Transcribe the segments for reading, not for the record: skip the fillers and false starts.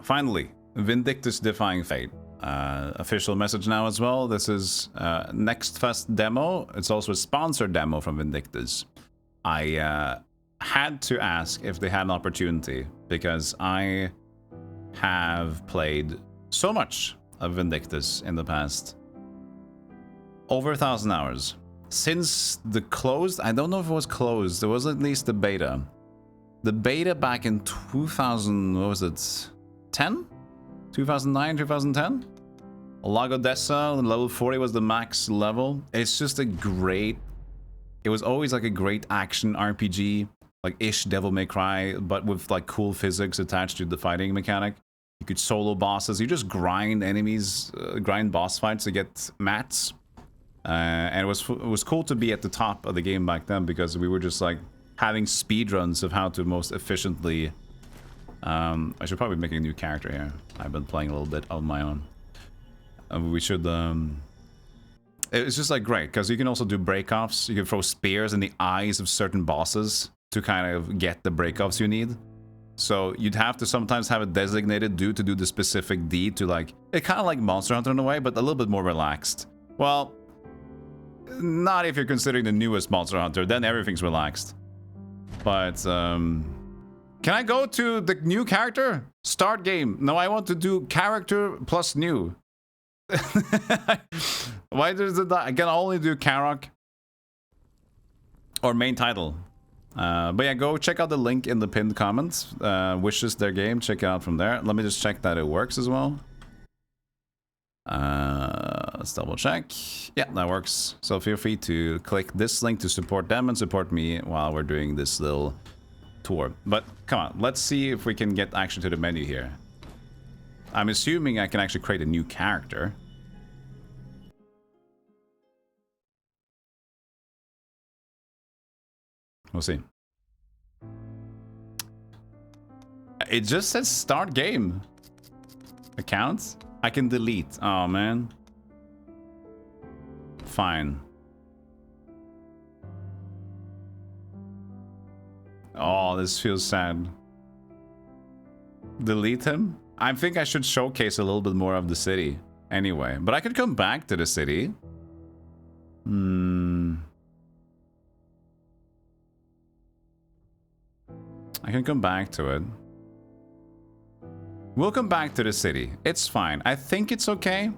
finally, Vindictus Defying Fate. Official message now as well. This is Next Fest demo. It's also a sponsored demo from Vindictus. I had to ask if they had an opportunity because I have played so much of Vindictus in the past. Over 1,000 hours. Since the closed, I don't know if it was closed, there was at least the beta. The beta back in 2000, what was it? 10? 2009, 2010? Lagodessa, level 40 was the max level. It's just a great... It was always like a great action RPG, like ish Devil May Cry, but with like cool physics attached to the fighting mechanic. You could solo bosses, you just grind enemies, grind boss fights to get mats. And it was cool to be at the top of the game back then because we were just like having speedruns of how to most efficiently... I should probably make a new character here. I've been playing a little bit on my own. We should... It's just like great, because you can also do breakoffs. You can throw spears in the eyes of certain bosses to kind of get the breakoffs you need. So you'd have to sometimes have a designated dude to do the specific deed to like... It's kind of like Monster Hunter in a way, but a little bit more relaxed. Well, not if you're considering the newest Monster Hunter, then everything's relaxed. But, can I go to the new character? Start game. No, I want to do character plus new. Why does it not? I can only do Karok. Or main title. But yeah, go check out the link in the pinned comments. Wishes their game, check it out from there. Let me just check that it works as well. Let's double check. Yeah, that works. So feel free to click this link to support them and support me while we're doing this little tour. But come on, let's see if we can get actually to the menu here. I'm assuming I can actually create a new character. We'll see. It just says start game. Accounts? I can delete. Oh, man. Fine. Oh, this feels sad. Delete him? I think I should showcase a little bit more of the city. Anyway, but I could come back to the city. I can come back to it. We'll come back to the city. It's fine. I think it's okay.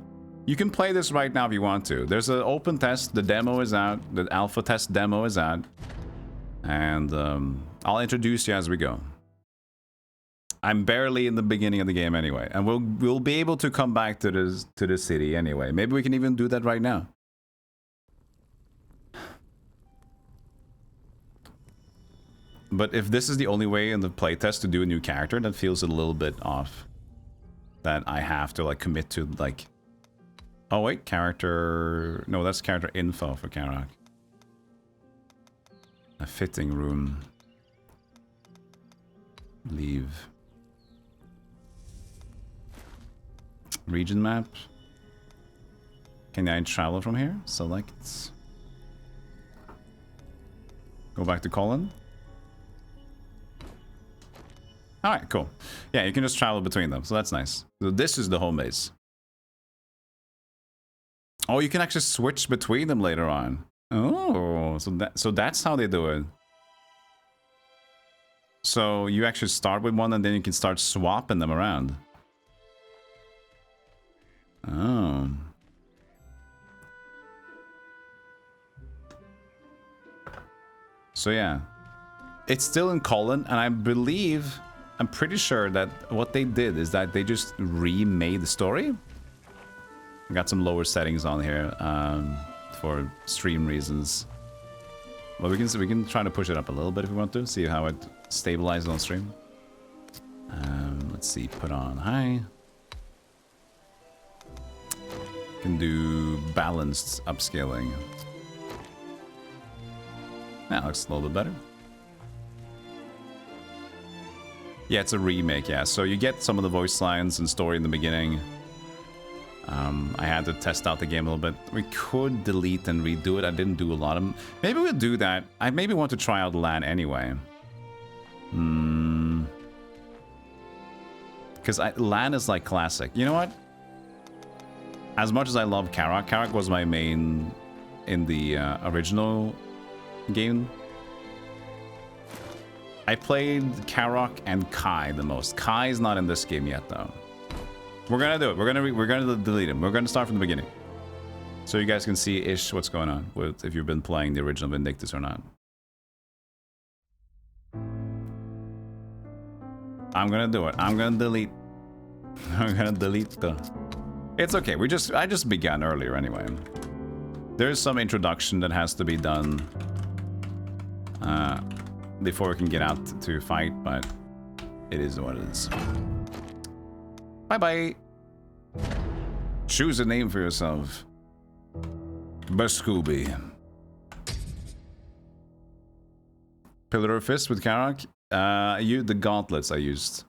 You can play this right now if you want to. There's an open test. The demo is out. The alpha test demo is out. And I'll introduce you as we go. I'm barely in the beginning of the game anyway. And we'll be able to come back to the city anyway. Maybe we can even do that right now. But if this is the only way in the playtest to do a new character, that feels a little bit off. That I have to like commit to like... Oh wait, character... No, that's character info for Karok. A fitting room. Leave. Region map. Can I travel from here? Select. Go back to Colin. Alright, cool. Yeah, you can just travel between them, so that's nice. So this is the home base. Oh, you can actually switch between them later on. Oh, so that's how they do it. So you actually start with one and then you can start swapping them around. Oh. So yeah. It's still in Colin, and I believe... I'm pretty sure that what they did is that they just remade the story. I got some lower settings on here for stream reasons. Well, we can try to push it up a little bit if we want to, see how it stabilizes on stream. Let's see, put on high. Can do balanced upscaling. That looks a little bit better. Yeah, it's a remake, yeah. So you get some of the voice lines and story in the beginning. I had to test out the game a little bit. We could delete and redo it. I didn't do a lot of them. Maybe we'll do that. I maybe want to try out LAN anyway. Because Lan is like classic. You know what? As much as I love Karak, Karak was my main in the original game. I played Karak and Kai the most. Kai is not in this game yet, though. We're gonna do it. We're gonna delete him. We're gonna start from the beginning, so you guys can see ish what's going on with if you've been playing the original Vindictus or not. I'm gonna do it. I'm gonna delete. I'm gonna delete the. It's okay. I just began earlier anyway. There's some introduction that has to be done before we can get out to fight, but it is what it is. Bye-bye. Choose a name for yourself. Bascooby. Pillar of Fist with Karak. The gauntlets I used.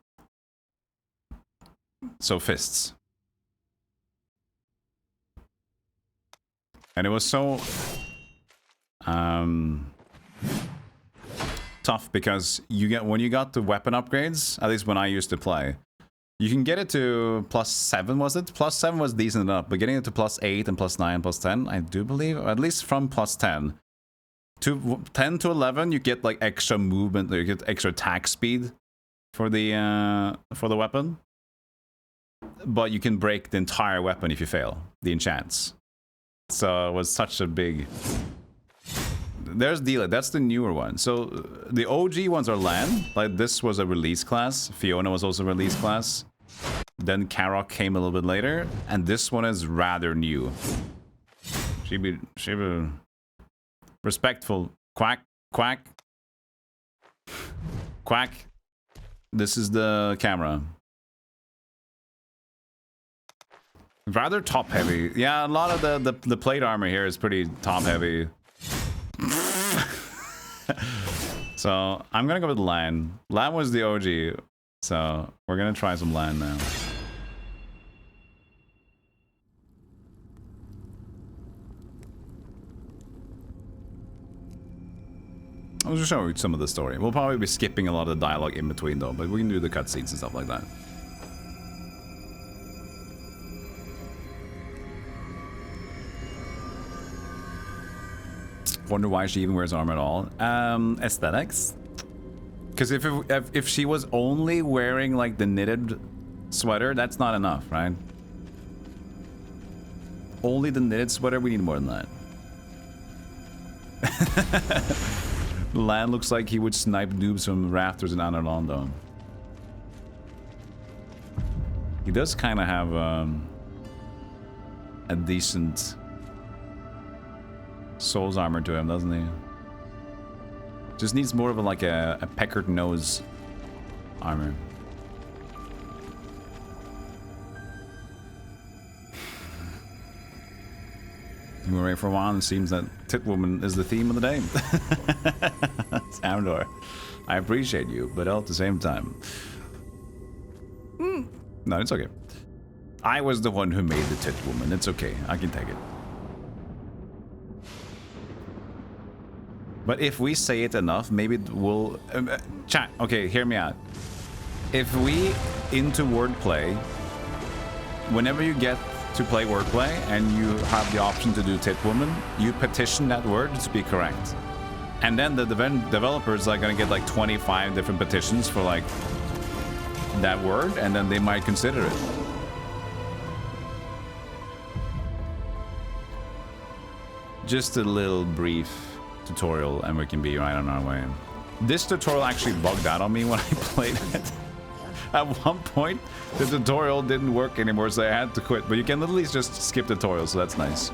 So fists. And it was so tough because when you got the weapon upgrades, at least when I used to play, you can get it to +7, was it? +7 was decent enough, but getting it to +8 and +9, +10, I do believe, or at least from +10. To 10 to 11, you get like extra movement, you get extra attack speed for the weapon. But you can break the entire weapon if you fail the enchants. So it was such a big... There's Dealer, that's the newer one. So the OG ones are Lan, like this was a release class. Fiona was also a release class. Then Karak came a little bit later, and this one is rather new. She be respectful. Quack, quack, quack. This is the camera. Rather top heavy. Yeah, a lot of the plate armor here is pretty top heavy. So I'm gonna go with Lan. Lan was the OG, so we're gonna try some Lan now. I'll just show you some of the story. We'll probably be skipping a lot of the dialogue in between though, but we can do the cutscenes and stuff like that. Wonder why she even wears armor at all. Aesthetics. Because if she was only wearing like the knitted sweater, that's not enough, right? Only the knitted sweater, we need more than that. Lan looks like he would snipe noobs from rafters in Anor Londo. He does kind of have a decent Soul's armor to him, doesn't he? Just needs more of a peckered nose armor. You were ready for a while, and it seems that Tit Woman is the theme of the day. Samdor, I appreciate you, but all at the same time. No, it's okay. I was the one who made the Tit Woman. It's okay. I can take it. But if we say it enough, maybe we'll... chat, okay, hear me out. If we, into wordplay, whenever you get to play wordplay and you have the option to do tit woman, you petition that word to be correct. And then the developers are going to get like 25 different petitions for like that word, and then they might consider it. Just a little brief tutorial and we can be right on our way. This tutorial actually bugged out on me when I played it. At one point, the tutorial didn't work anymore, so I had to quit. But you can at least just skip tutorials, so that's nice.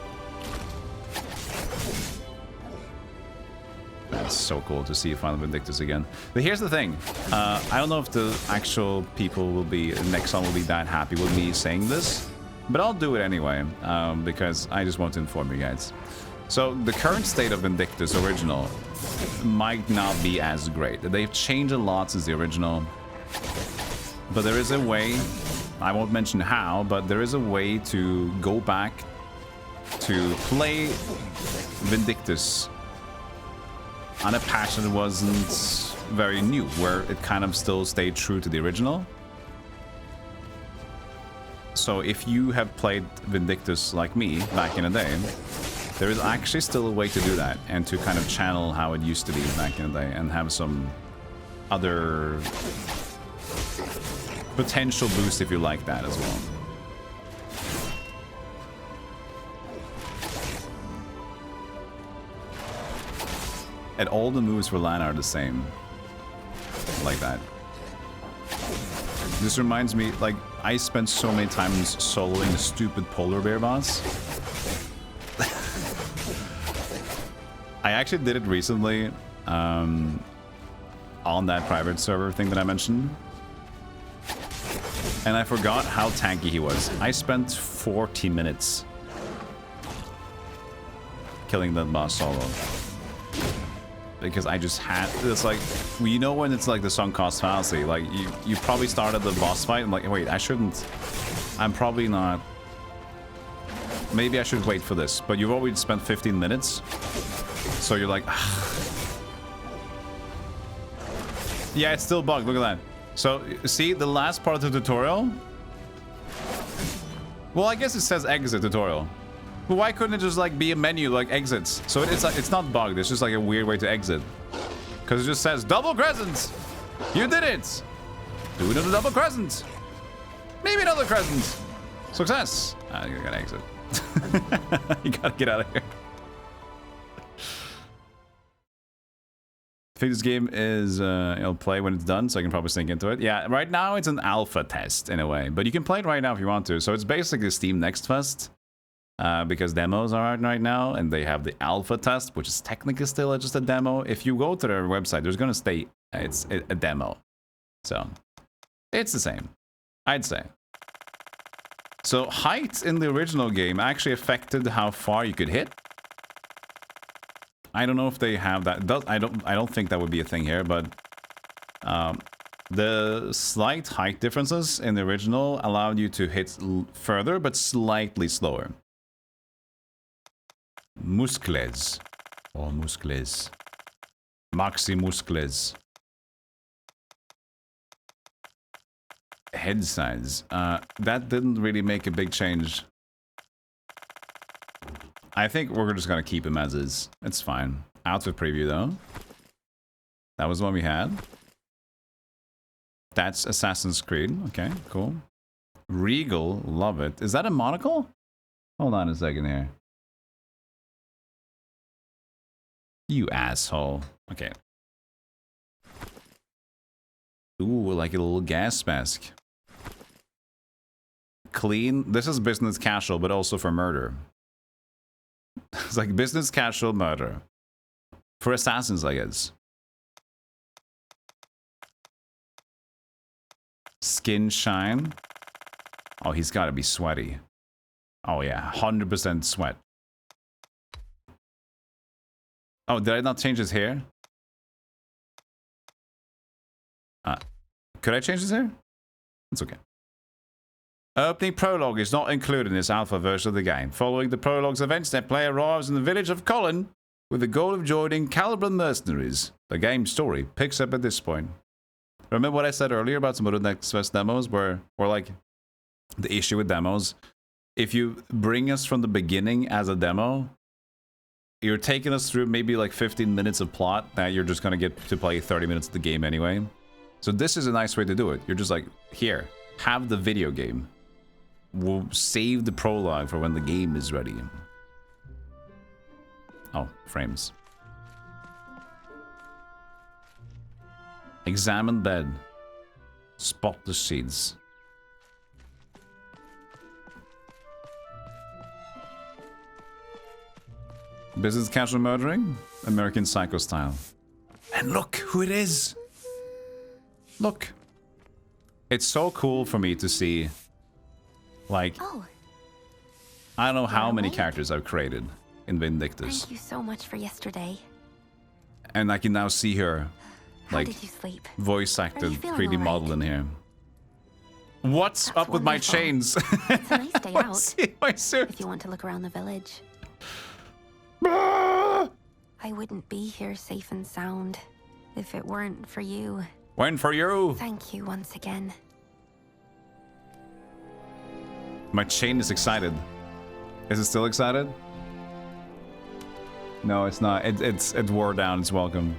That's so cool to see Final Vindictus again. But here's the thing. I don't know if the actual people will be, Nexon will be that happy with me saying this, but I'll do it anyway, because I just want to inform you guys. So the current state of Vindictus original might not be as great. They've changed a lot since the original. But there is a way, I won't mention how, but there is a way to go back to play Vindictus on a patch that wasn't very new, where it kind of still stayed true to the original. So if you have played Vindictus like me back in the day, there is actually still a way to do that and to kind of channel how it used to be back in the day and have some other potential boost if you like that as well. And all the moves for Lana are the same. Like that. This reminds me, like, I spent so many times soloing the stupid polar bear boss. I actually did it recently on that private server thing that I mentioned. And I forgot how tanky he was. I spent 40 minutes killing that boss solo. Because I just had, it's like, well, you know when it's like the sunk cost fallacy, like you probably started the boss fight and like, wait, I shouldn't, I'm probably not, maybe I should wait for this, but you've already spent 15 minutes, so you're like, yeah, it's still bugged, look at that. So, see, the last part of the tutorial, well, I guess it says exit tutorial. But why couldn't it just like be a menu like exits? So it's like, it's not bugged, it's just like a weird way to exit. Because it just says double crescent! You did it! Do another double crescent! Maybe another crescent! Success! You gotta exit. You gotta get out of here. I think this game is, it'll play when it's done, so I can probably sink into it. Yeah, right now it's an alpha test in a way, but you can play it right now if you want to. So it's basically Steam Next Fest. Because demos are out right now, and they have the alpha test, which is technically still just a demo. If you go to their website, there's going to stay, it's a demo. So, it's the same, I'd say. So, height in the original game actually affected how far you could hit. I don't know if they have that. I don't think that would be a thing here, but the slight height differences in the original allowed you to hit further, but slightly slower. Muscles. Or muscles. Maxi muscles. Head size. That didn't really make a big change. I think we're just gonna keep him as is. It's fine. Outfit preview though. That was what we had. That's Assassin's Creed. Okay, cool. Regal, love it. Is that a monocle? Hold on a second here. You asshole. Okay. Ooh, like a little gas mask. Clean. This is business casual, but also for murder. It's like business casual murder. For assassins, I guess. Skin shine. Oh, he's got to be sweaty. Oh, yeah. 100% sweat. Oh, did I not change his hair? Could I change his hair? It's okay. Opening prologue is not included in this alpha version of the game. Following the prologue's events, the player arrives in the village of Colin with the goal of joining Caliban mercenaries. The game's story picks up at this point. Remember what I said earlier about some of the Next Fest demos or like the issue with demos? If you bring us from the beginning as a demo, you're taking us through maybe like 15 minutes of plot that you're just gonna get to play 30 minutes of the game anyway. So this is a nice way to do it. You're just like, here, have the video game. We'll save the prologue for when the game is ready. Oh, frames. Examine bed. Spot the seeds. Business casual murdering? American Psycho style. And look who it is! Look. It's so cool for me to see, like, I don't know how many characters I've created in Vindictus. Thank you so much for yesterday. And I can now see her, like, How did you sleep? voice acted 3D all right? model in here. What's That's up with my wonderful. chains? It's a nice day out. See my suit. If you want to look around the village. Ah! I wouldn't be here safe and sound if it weren't for you. When for you? Thank you once again. My chain is excited. Is it still excited? No, it's not. It wore down. It's welcome.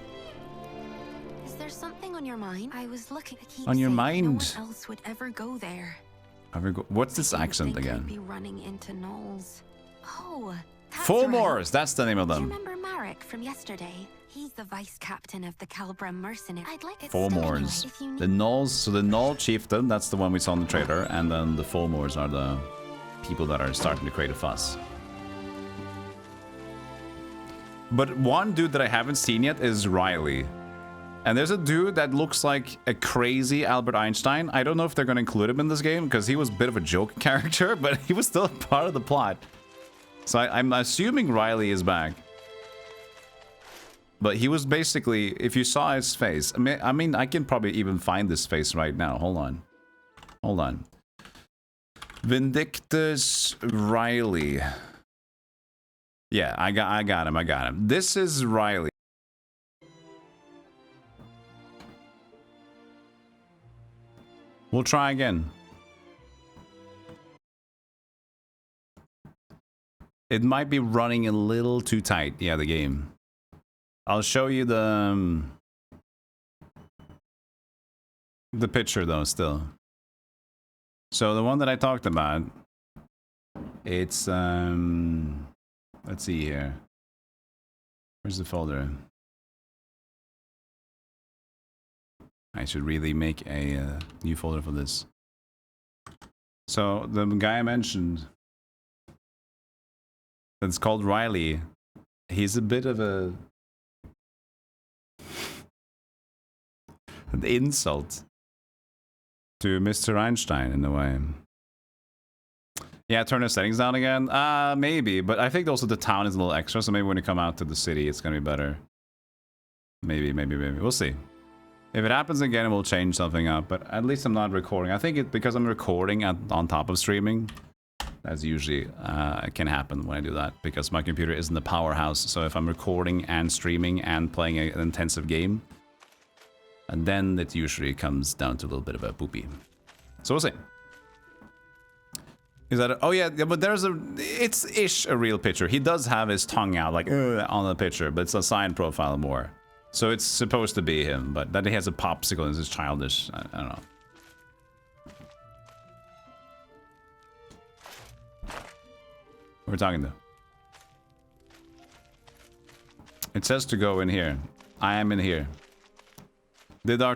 Is there something on your mind? I was looking to keep On your saying mind? No one else would ever go there. What's this accent Think I'd again? be running into gnolls. Oh, that's Fulmores. right. That's the name of Do you them. remember Marek from yesterday? He's the vice captain of the Calbram mercenary. I'd like it Fulmores. if you The gnolls. So the gnoll chieftain. That's the one we saw in the trailer, and then the Fulmores are the people that are starting to create a fuss. But one dude that I haven't seen yet is Riley. And there's a dude that looks like a crazy Albert Einstein. I don't know if they're going to include him in this game because he was a bit of a joke character, but he was still part of the plot. So I'm assuming Riley is back. But he was basically, if you saw his face, I mean, I can probably even find this face right now. Hold on. Hold on. Vindictus Riley. Yeah, I got him. This is Riley. We'll try again. It might be running a little too tight, yeah, the game. I'll show you the picture though still. So the one that I talked about, it's let's see here. Where's the folder? I should really make a new folder for this. So the guy I mentioned, that's called Riley, he's a bit of an insult to Mr. Einstein in a way. Yeah, turn the settings down again? Maybe, but I think also the town is a little extra, so maybe when you come out to the city, it's gonna be better. Maybe. We'll see. If it happens again, we'll change something up, but at least I'm not recording. I think because I'm recording on top of streaming, that's usually can happen when I do that, because my computer isn't the powerhouse. So if I'm recording and streaming and playing an intensive game, and then it usually comes down to a little bit of a poopy. So we'll see. Is that oh yeah, but there's it's ish a real picture. He does have his tongue out like on the picture, but it's a side profile more. So it's supposed to be him, but that he has a popsicle is childish. I don't know. What are we talking to? It says to go in here. I am in here. Did our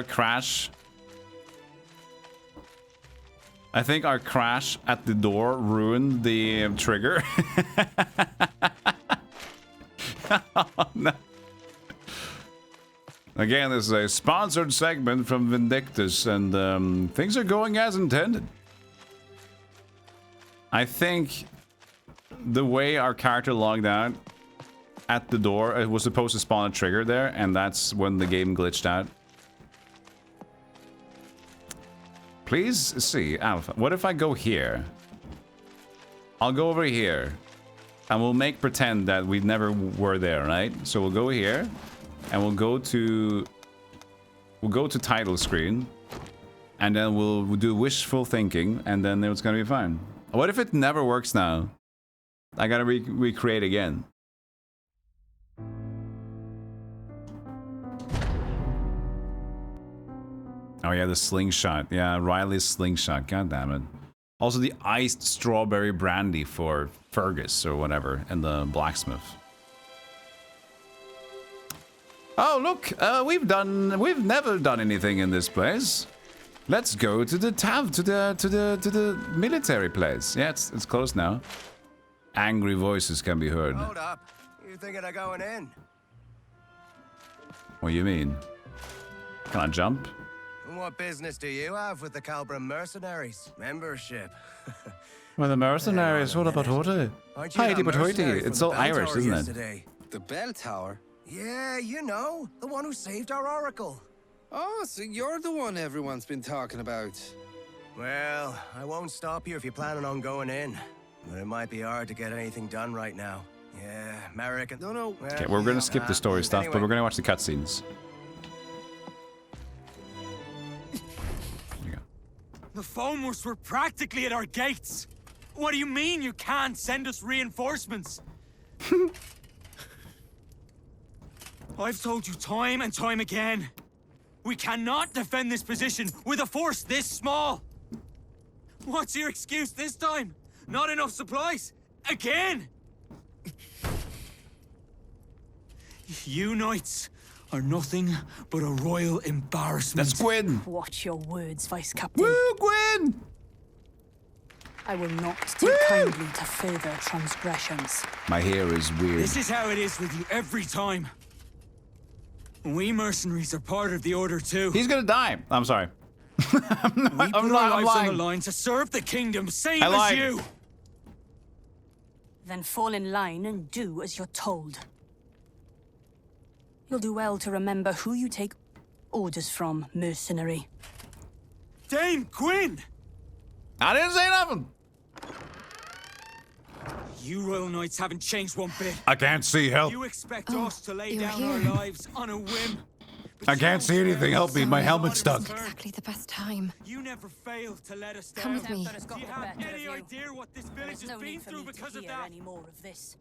crash? I think our crash at the door ruined the trigger. Oh, no. Again, this is a sponsored segment from Vindictus, and things are going as intended. I think the way our character logged out at the door, it was supposed to spawn a trigger there, and that's when the game glitched out. Please see, Alpha. What if I go here? I'll go over here, and we'll make pretend that we never were there, right? So we'll go here, and we'll go to title screen, and then we'll do wishful thinking, and then it's gonna be fine. What if it never works now? I gotta recreate again. Oh yeah, the slingshot. Yeah, Riley's slingshot. God damn it. Also the iced strawberry brandy for Fergus or whatever in the blacksmith. Oh look, we've never done anything in this place. Let's go to the to the military place. Yeah, it's closed now. Angry voices can be heard. Hold up. You thinking of going in? What do you mean? Can I jump? And what business do you have with the Calbram mercenaries? Membership. Well, the mercenaries, what about hoity? Aren't you Heidi that but hoity. mercenary from It's the all bell Irish, tower isn't it? yesterday? The bell tower? Yeah, you know, the one who saved our oracle. Oh, so you're the one everyone's been talking about. Well, I won't stop you if you're planning on going in. But it might be hard to get anything done right now. Yeah, American. No. Well, Okay, we're gonna skip the story stuff, but anyway. we're gonna watch the cutscenes. There you go. The Foamers were practically at our gates. What do you mean you can't send us reinforcements? I've told you time and time again. We cannot defend this position with a force this small. What's your excuse this time? Not enough supplies? Again? You knights are nothing but a royal embarrassment. That's Gwyn. Watch your words, Vice Captain. Woo, Gwyn! I will not take kindly to further transgressions. My hair is weird. This is how it is with you every time. We mercenaries are part of the Order too. He's gonna die. I'm sorry. We put our lives on the line to serve the kingdom, same as you. Then fall in line and do as you're told. You'll do well to remember who you take orders from, mercenary. Dame Gwyn! I didn't say nothing. You Royal Knights haven't changed one bit. I can't see. Help. You expect us to lay you're down here. our lives on a whim. I can't see anything. Help me. My helmet's stuck. Exactly the best time. You never fail to let us down. Come with me. Do you have any idea what this village There's has no been need for through me because to of hear that? any more of this.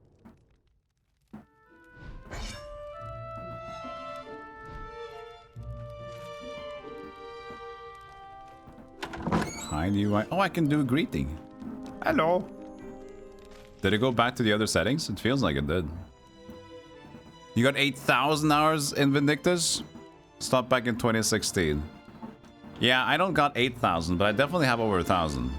Hi, do you? Oh, I can do a greeting. Hello. Did it go back to the other settings? It feels like it did. You got 8,000 hours in Vindictus? Stopped back in 2016. Yeah, I don't got 8,000, but I definitely have over 1,000.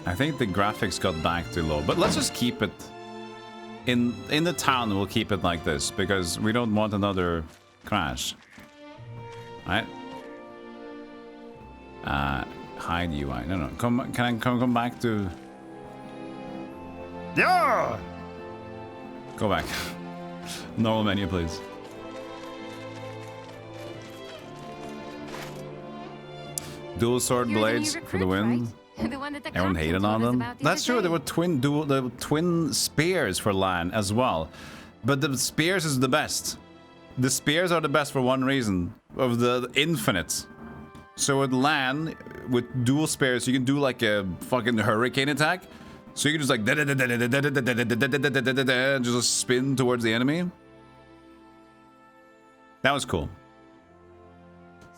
I think the graphics got back too low, but let's just keep it in the town. We'll keep it like this because we don't want another crash. Right? Hide UI. No. Come. Can I come back to? Yeah. Go back. Normal menu, please. Dual sword blades for the win. Right? The one that the Everyone captain hated told on us them. about the That's other true. There day. were twin spears for LAN as well, but the spears is the best. The spears are the best for one reason: of the infinite. So with LAN, with dual spears, you can do like a fucking hurricane attack. So you can just like just spin towards the enemy. That was cool.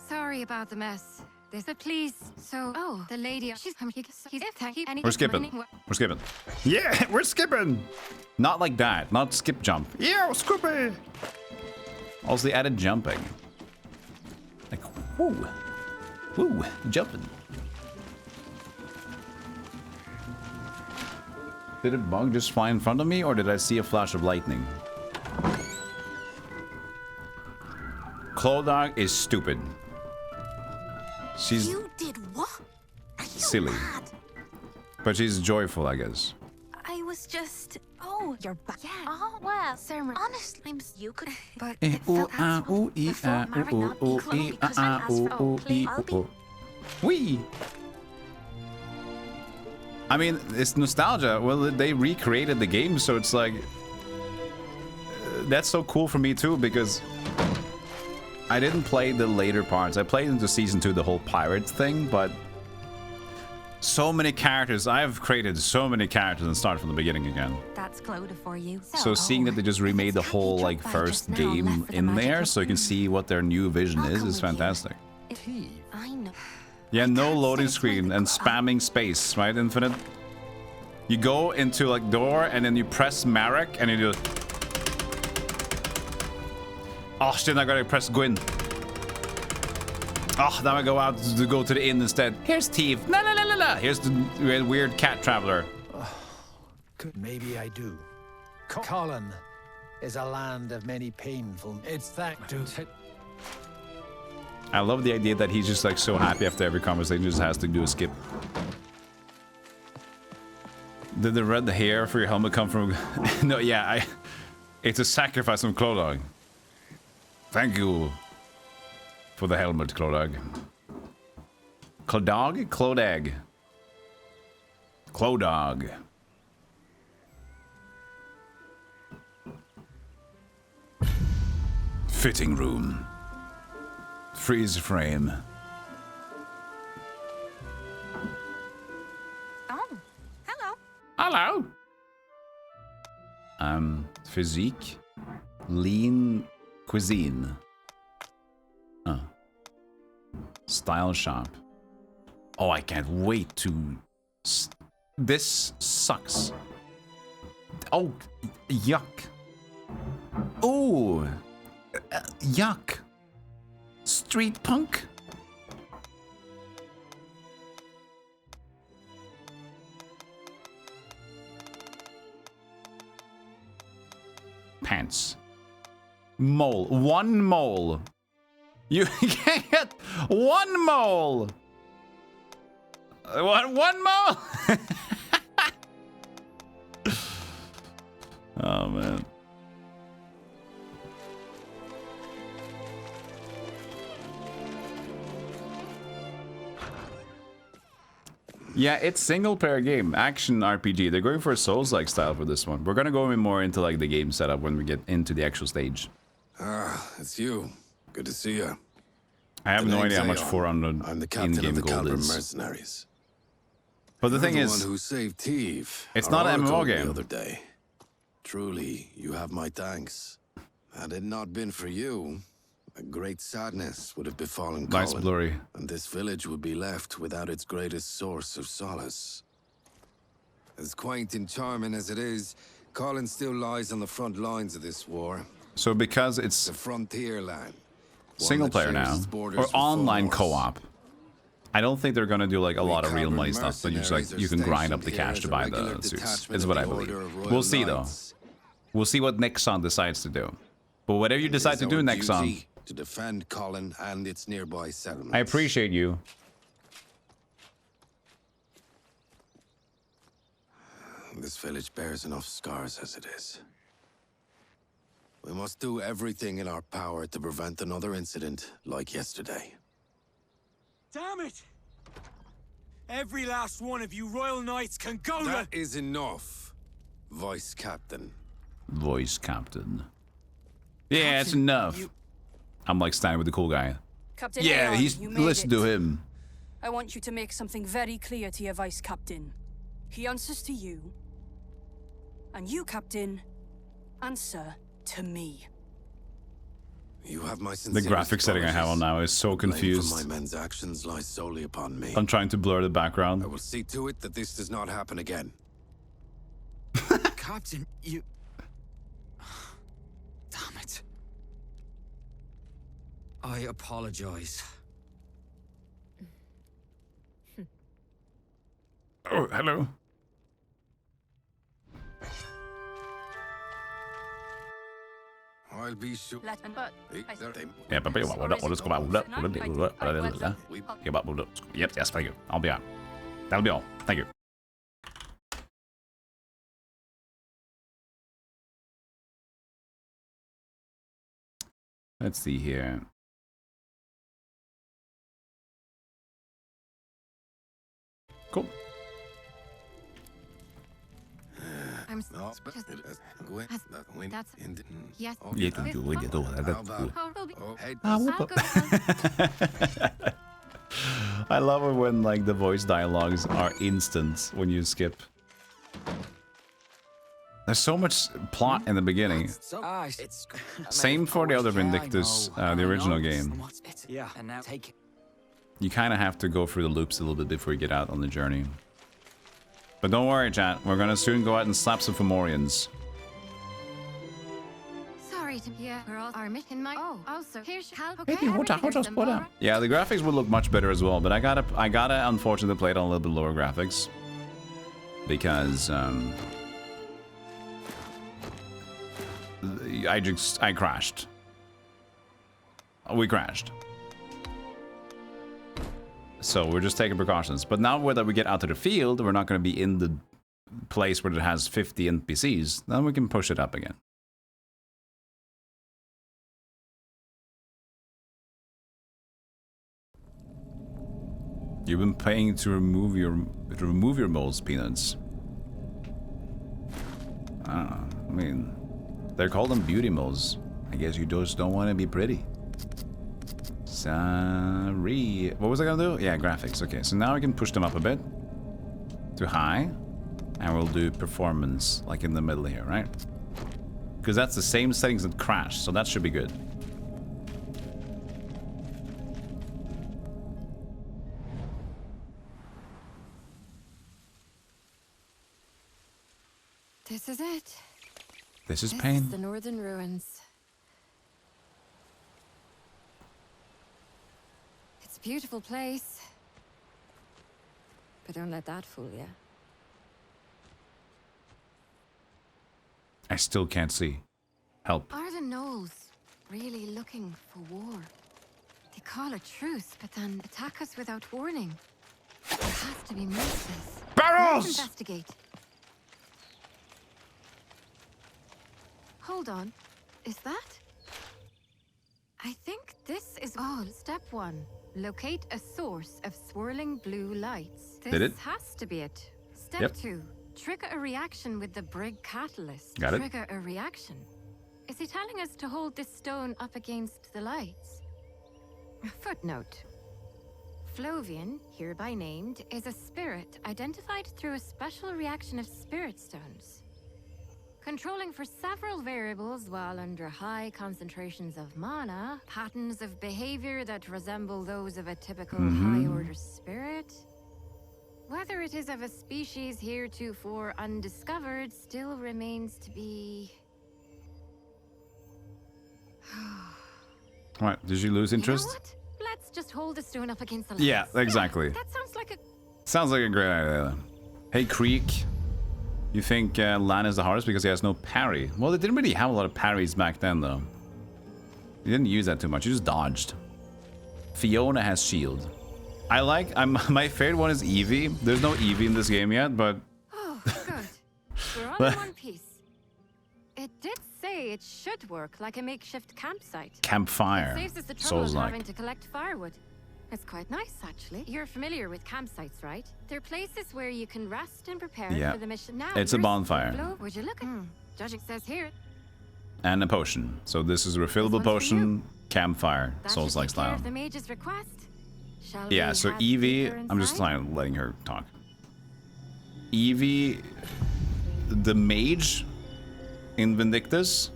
Sorry about the mess. But please. So, the lady. She's We're skipping. We're skipping. Yeah, we're skipping. Not like that. Not skip jump. Yeah, skipping. Also, they added jumping. Like, whoo. Woo, jumping. Did a bug just fly in front of me, or did I see a flash of lightning? Clodagh is stupid. She's You did what? Are you silly. mad? But she's joyful, I guess. I was just. Oh, You're back. yeah. Oh, well, Sir, honestly, you could. but it felt absolute. Wee. I mean, it's nostalgia. Well, they recreated the game, so it's like that's so cool for me too because I didn't play the later parts. I played into season 2 the whole pirate thing, but so many characters. I've created so many characters and started from the beginning again. That's Clodagh for you. So seeing that they just remade the whole like first game in there, so you can see what their new vision is fantastic. I know. Yeah, no loading screen and spamming space, right, Infinite? You go into like door and then you press Marek and you do. Oh shit! I gotta press Gwyn. Oh, now I go out to go to the inn instead. Here's Teeve. La la la la la. Here's the weird cat traveler. Maybe I do. Colin is a land of many painful. It's that to. I love the idea that he's just like so happy after every conversation, just has to do a skip. Did the red hair for your helmet come from? No, yeah, it's a sacrifice from Clodagh. Thank you for the helmet, Clodagh. Clodagh? Clodagh. Clodagh. Fitting room. freeze frame. Oh, hello. Hello. Physique. Lean cuisine. Style shop. Oh, I can't wait to... This sucks. Oh, yuck. Oh, yuck. Street punk? Pants. Mole. One mole. You can't get one mole. One mole? Oh, man. Yeah, it's single player game, action RPG. They're going for a Souls-like style for this one. We're gonna go more into like the game setup when we get into the actual stage. Ah, it's you. Good to see you. I have no idea how much 400 I'm the captain in-game of the gold Calvin is. mercenaries. But the You're thing the is, one who saved Teve. it's our not an MMO oracle game. The other day. Truly, you have my thanks. Had it not been for you, a great sadness would have befallen Nice Colin, blurry. and this village would be left without its greatest source of solace. As quaint and charming as it is, Colin still lies on the front lines of this war. So because it's The frontier land. single player now, or online co-op, I don't think they're gonna do like a lot of real money stuff, but you just like you can grind up the cash to buy the suits. Is what I believe. We'll see though. We'll see what Nexon decides to do. But whatever you decide to do, Nexon, to defend Colin and its nearby settlements. I appreciate you. This village bears enough scars as it is. We must do everything in our power to prevent another incident like yesterday. Damn it! Every last one of you Royal Knights can go That is enough, Vice Captain. Voice captain. Yeah, it's enough. I'm like standing with the cool guy. Captain Yeah, Aeon, he's you made listen it. to him. I want you to make something very clear to your Vice Captain. He answers to you. And you, Captain, answer to me. You have my The sincerest graphic setting I have on now is so Blame confused. for my men's actions lies solely upon me. I'm trying to blur the background. I will see to it that this does not happen again. Captain, you... Damn it. I apologize. Oh, hello. I'll be sure. Yeah, but Yep, yes, thank you. I'll be out. That'll be all. Thank you. Let's see here. Cool. I'm No, just... but That's... Yes. Yeah, to do it, do that. That's cool. Oh, hey, I love it when like the voice dialogues are instant when you skip. There's so much plot in the beginning. Same for the other Vindictus, the original game. Yeah, and now take it. You kind of have to go through the loops a little bit before you get out on the journey. But don't worry, chat. We're gonna soon go out and slap some Fomorians. Sorry to hear girls are in my... Oh, also, here's how... Hey, what up? Yeah, the graphics will look much better as well, but I gotta unfortunately play it on a little bit lower graphics. Because, I crashed. We crashed. So we're just taking precautions. But now that we get out to the field, we're not going to be in the place where it has 50 NPCs. Then we can push it up again. You've been paying to remove your moles, Peanuts. I mean, they're called them beauty moles. I guess you just don't want to be pretty. Sorry. What was I gonna do? Yeah, graphics. Okay, so now we can push them up a bit to high, and we'll do performance like in the middle here, right? Because that's the same settings that Crash, so that should be good. This is it. This is This pain. is the Northern Ruins. It's a beautiful place. But don't let that fool you. I still can't see. Help. Are the Knolls really looking for war? They call a truce, but then attack us without warning. There has to be more to this. Barrels! Let's investigate. Hold on. Is that? I think this is all. Step 1. Locate a source of swirling blue lights. This Did it? has to be it. Step Yep. 2. Trigger a reaction with the brig catalyst. Got it. Trigger a reaction. Is he telling us to hold this stone up against the lights? Footnote. Flovian, hereby named, is a spirit identified through a special reaction of spirit stones. Controlling for several variables while under high concentrations of mana, patterns of behavior that resemble those of a typical high-order spirit. Whether it is of a species heretofore undiscovered still remains to be... What? Did you lose interest? You know what? Let's just hold the stone up against the lights. Yeah, exactly. That sounds like a... Sounds like a great idea. Hey, Creek. You think Lan is the hardest because he has no parry? Well, they didn't really have a lot of parries back then, though. You didn't use that too much. You just dodged. Fiona has shield. I like... my favorite one is Eevee. There's no Eevee in this game yet, but... Oh, good. We're all in one piece. It did say it should work like a makeshift campsite. Campfire. Saves us the trouble of Souls-like. having to collect firewood. It's quite nice, actually. You're familiar with campsites, right? They're places where you can rest and prepare Yeah. for the mission. Now, It's a first, bonfire. Flo, would you look at? Judging says here. And a potion. So this is a refillable one's for potion, campfire, That should Souls-like take care style. of the mage's request. Shall Yeah, we so have Eevee, Peter I'm just inside? letting her talk. Eevee, the mage in Vindictus,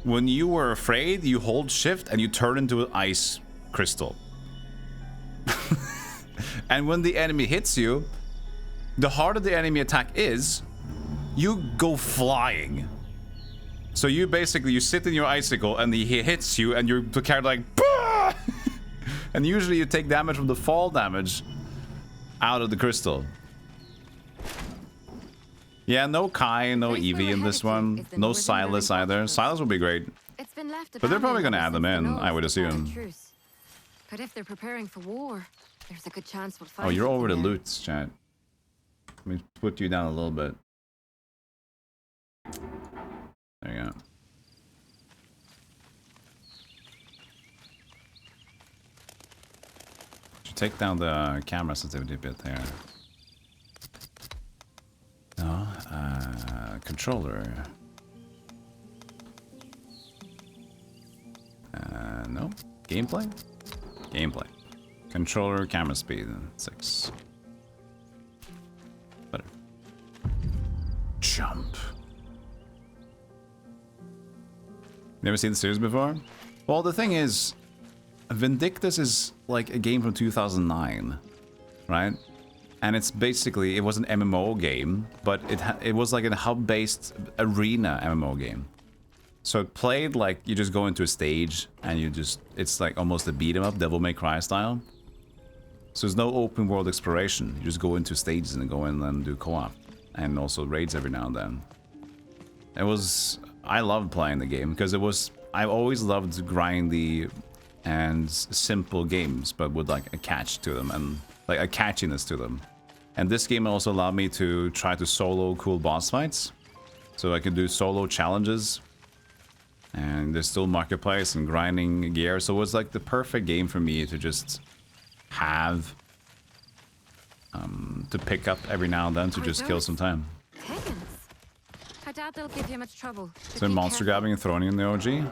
when you were afraid, you hold shift and you turn into an ice crystal. And when the enemy hits you, the harder the enemy attack is, you go flying. So you basically, you sit in your icicle and he hits you and you're carried like, bah! And usually you take damage from the fall damage out of the crystal. Yeah, no Kai, no Place we're Eevee in headed this to one. is the No Northern Silas Ruin either. Outpost. Silas would be great. It's been left But they're probably abandoned gonna add them since the in, I would Knolls declared assume. a truce. But if they're preparing for war, there's a good chance we'll find Oh, you're over the something there. loot, chat. Let me put you down a little bit. There you go. Should take down the camera sensitivity a bit there. No, controller. No. Gameplay? Gameplay. Controller, camera speed, 6. Better. Jump. Never seen the series before? Well, the thing is, Vindictus is like a game from 2009, right? And it's basically, it was an MMO game, but it was like a hub-based arena MMO game. So it played like you just go into a stage and you just, it's like almost a beat 'em up, Devil May Cry style. So there's no open world exploration. You just go into stages and go in and do co-op. And also raids every now and then. It was, I loved playing the game because it was, I always loved grindy and simple games, but with like a catch to them and like a catchiness to them. And this game also allowed me to try to solo cool boss fights. So I could do solo challenges. And there's still marketplace and grinding gear. So it was like the perfect game for me to just have to pick up every now and then to just kill some time. Higgins. I doubt they'll give you much trouble. So monster grabbing and throwing in the OG?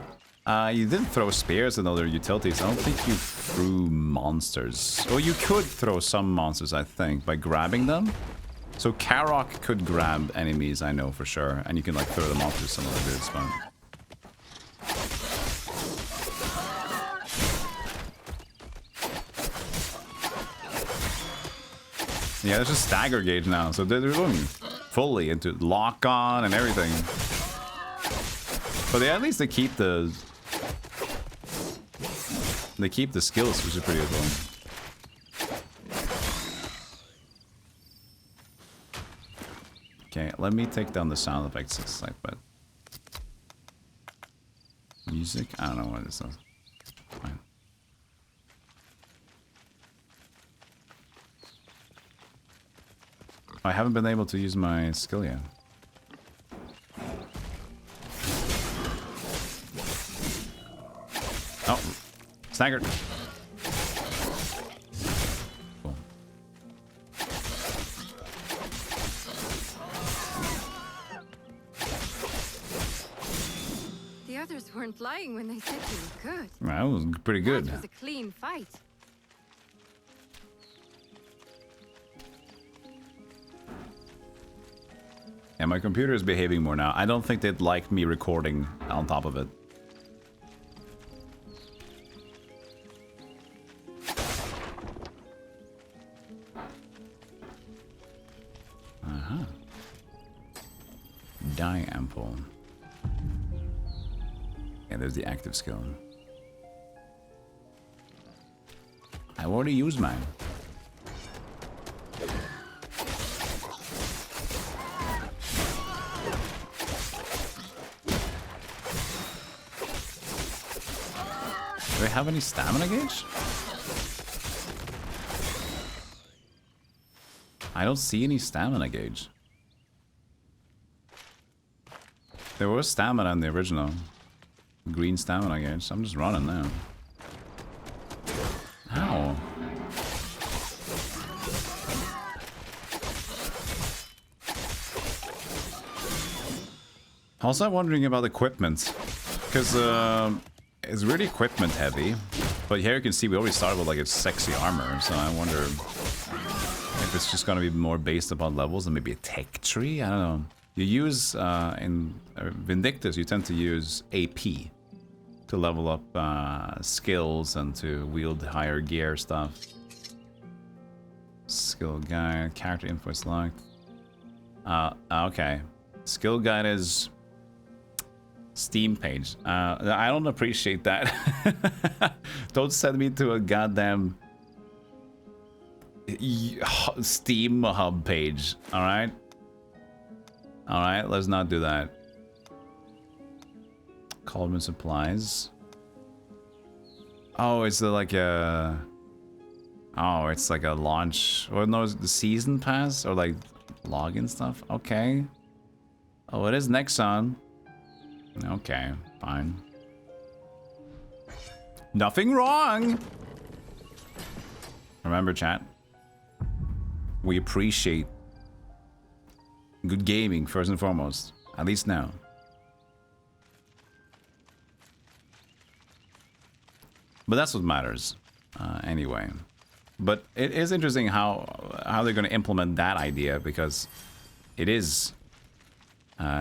You didn't throw spears and other utilities. I don't think you threw monsters. Or you could throw some monsters, I think, by grabbing them. So Karok could grab enemies, I know for sure. And you can like throw them off to some of the weird spot. Yeah, there's a stagger gauge now, so they're going fully into lock on and everything. But at least they keep the skills, which is pretty good one. Okay, let me take down the sound effects site, but music? I don't know what this is. Fine. I haven't been able to use my skill yet. Oh, staggered. Cool. The others weren't lying when they said you were good. That was pretty good. That was a clean fight. Yeah, my computer is behaving more now. I don't think they'd like me recording on top of it. Uh-huh. Die ample. Yeah, there's the active skill. I already used mine. Do I have any stamina gauge? I don't see any stamina gauge. There was stamina in the original. Green stamina gauge. I'm just running now. Ow. Also wondering about equipment. Because, it's really equipment heavy, but here you can see we already started with like a sexy armor, so I wonder if it's just gonna be more based upon levels and maybe a tech tree. I don't know. You use in Vindictus, you tend to use AP to level up skills and to wield higher gear stuff. Skill guide, character info is locked. Okay, skill guide is Steam page. I don't appreciate that. Don't send me to a goddamn Steam hub page. All right. All right. Let's not do that. Coleman supplies. Oh, it's like a. Oh, it's like a launch. Or no, the season pass or like login stuff. Okay. Oh, it is Nexon. Okay, fine. Nothing wrong! Remember, chat. We appreciate good gaming, first and foremost. At least now. But that's what matters. Anyway. But it is interesting how they're going to implement that idea, because it is...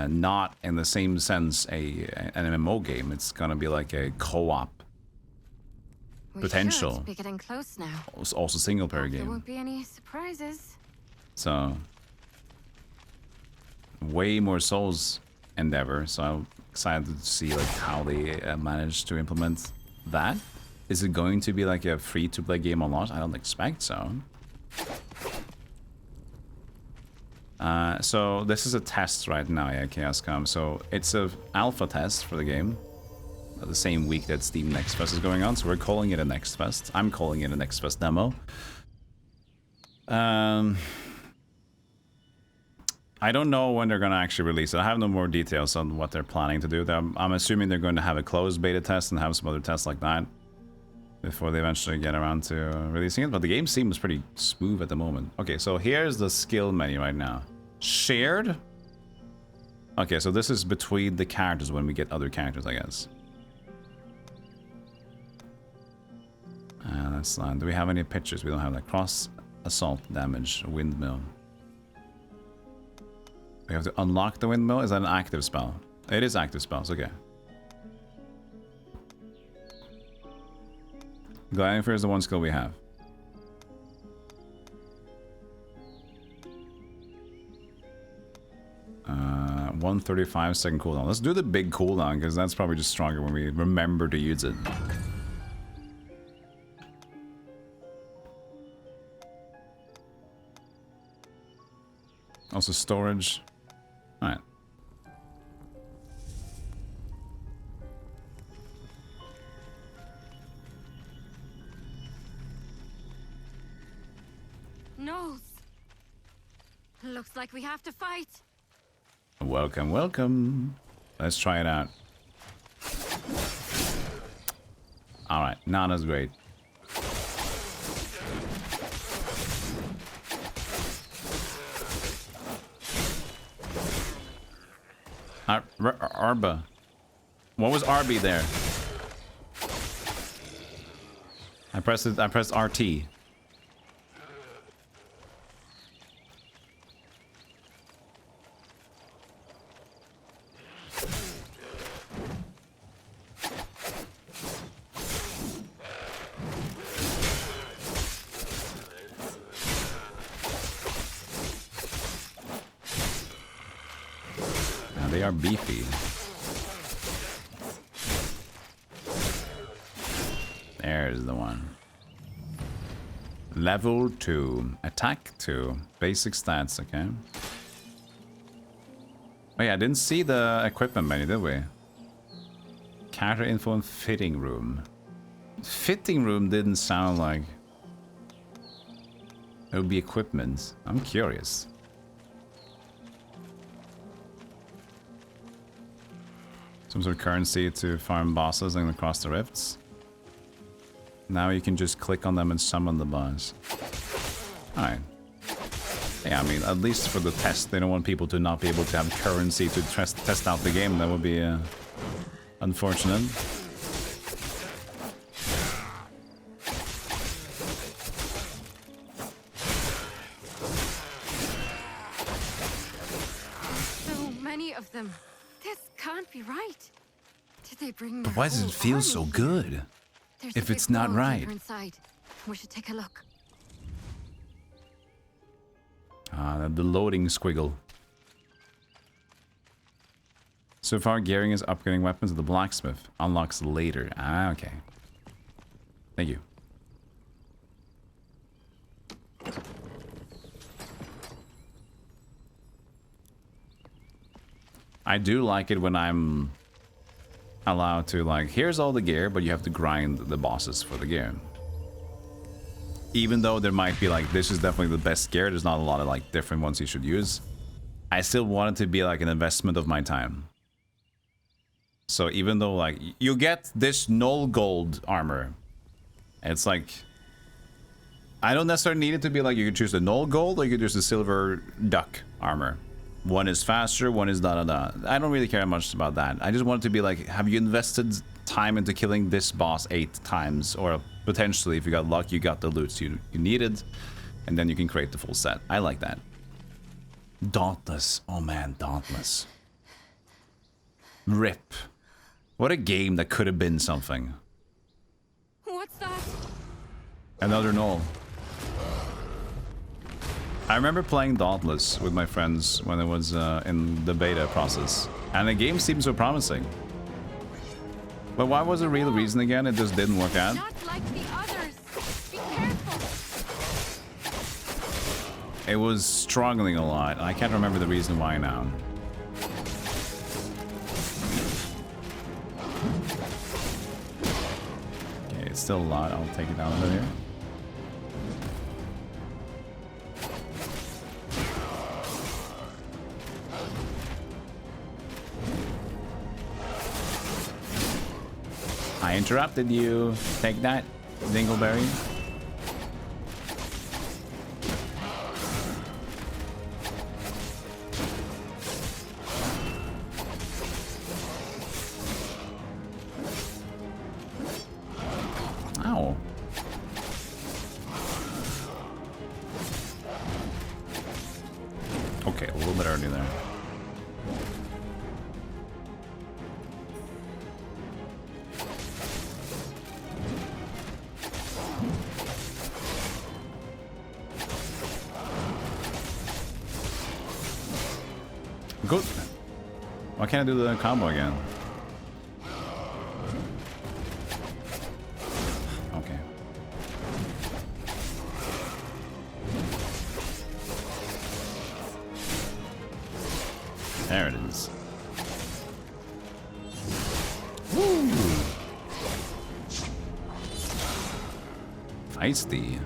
not in the same sense an MMO game. It's gonna be like a co-op potential. Should be getting close now. Also single player There game. won't be any surprises. So way more Souls endeavor. So I'm excited to see like how they manage to implement that. Is it going to be like a free-to-play game or not? I don't expect so. So this is a test right now, yeah, Chaoscom. So it's a alpha test for the game. The same week that Steam Next Fest is going on, so we're calling it a Next Fest. I'm calling it a Next Fest demo. I don't know when they're going to actually release it. I have no more details on what they're planning to do. I'm assuming they're going to have a closed beta test and have some other tests like that before they eventually get around to releasing it. But the game seems pretty smooth at the moment. Okay, so here's the skill menu right now. Shared? Okay, so this is between the characters when we get other characters, I guess. That's do we have any pictures? We don't have that. Cross assault damage, windmill. We have to unlock the windmill. Is that an active spell? It is active spells. Okay. Gliding Fear is the one skill we have. Uh, 135-second cooldown. Let's do the big cooldown because that's probably just stronger when we remember to use it. Also storage. Alright. Nose. Looks like we have to fight. Welcome, welcome. Let's try it out. Alright, not as great. Arba. What was RB there? I pressed RT. They are beefy. There's the one. Level 2. Attack 2. Basic stats, okay. Oh yeah, I didn't see the equipment menu, did we? Character info and fitting room. Fitting room didn't sound like it would be equipment. I'm curious. Some sort of currency to farm bosses and across the rifts. Now you can just click on them and summon the boss. Alright. Yeah, I mean, at least for the test, they don't want people to not be able to have currency to test out the game. That would be unfortunate. So many of them. This can't be right. Did they bring? But why does it feel so good? If it's not right. Inside. We should take a look. Ah, the loading squiggle. So far, gearing is upgrading weapons of the blacksmith. Unlocks later. Ah, okay. Thank you. I do like it when I'm allowed to, like, here's all the gear, but you have to grind the bosses for the gear. Even though there might be, like, this is definitely the best gear, there's not a lot of, like, different ones you should use. I still want it to be, like, an investment of my time. So even though, like, you get this null gold armor, it's like, I don't necessarily need it to be like you could choose the null gold or you could choose the silver duck armor. One is faster, one is da-da-da. I don't really care much about that. I just want it to be like, have you invested time into killing this boss 8 times? Or potentially, if you got luck, you got the loot you needed. And then you can create the full set. I like that. Dauntless. Oh man, Dauntless. RIP. What a game that could have been something. What's that? Another null. I remember playing Dauntless with my friends when it was in the beta process, and the game seemed so promising. But what was the real reason again? It just didn't work out? Not like the others. Be careful. It was struggling a lot. I can't remember the reason why now. Okay, it's still a lot. I'll take it out of here. I interrupted you. Take that, Dingleberry. Ow. Okay, a little bit early there. Good. Why can't I do the combo again? Okay. There it is. Woo! Feisty.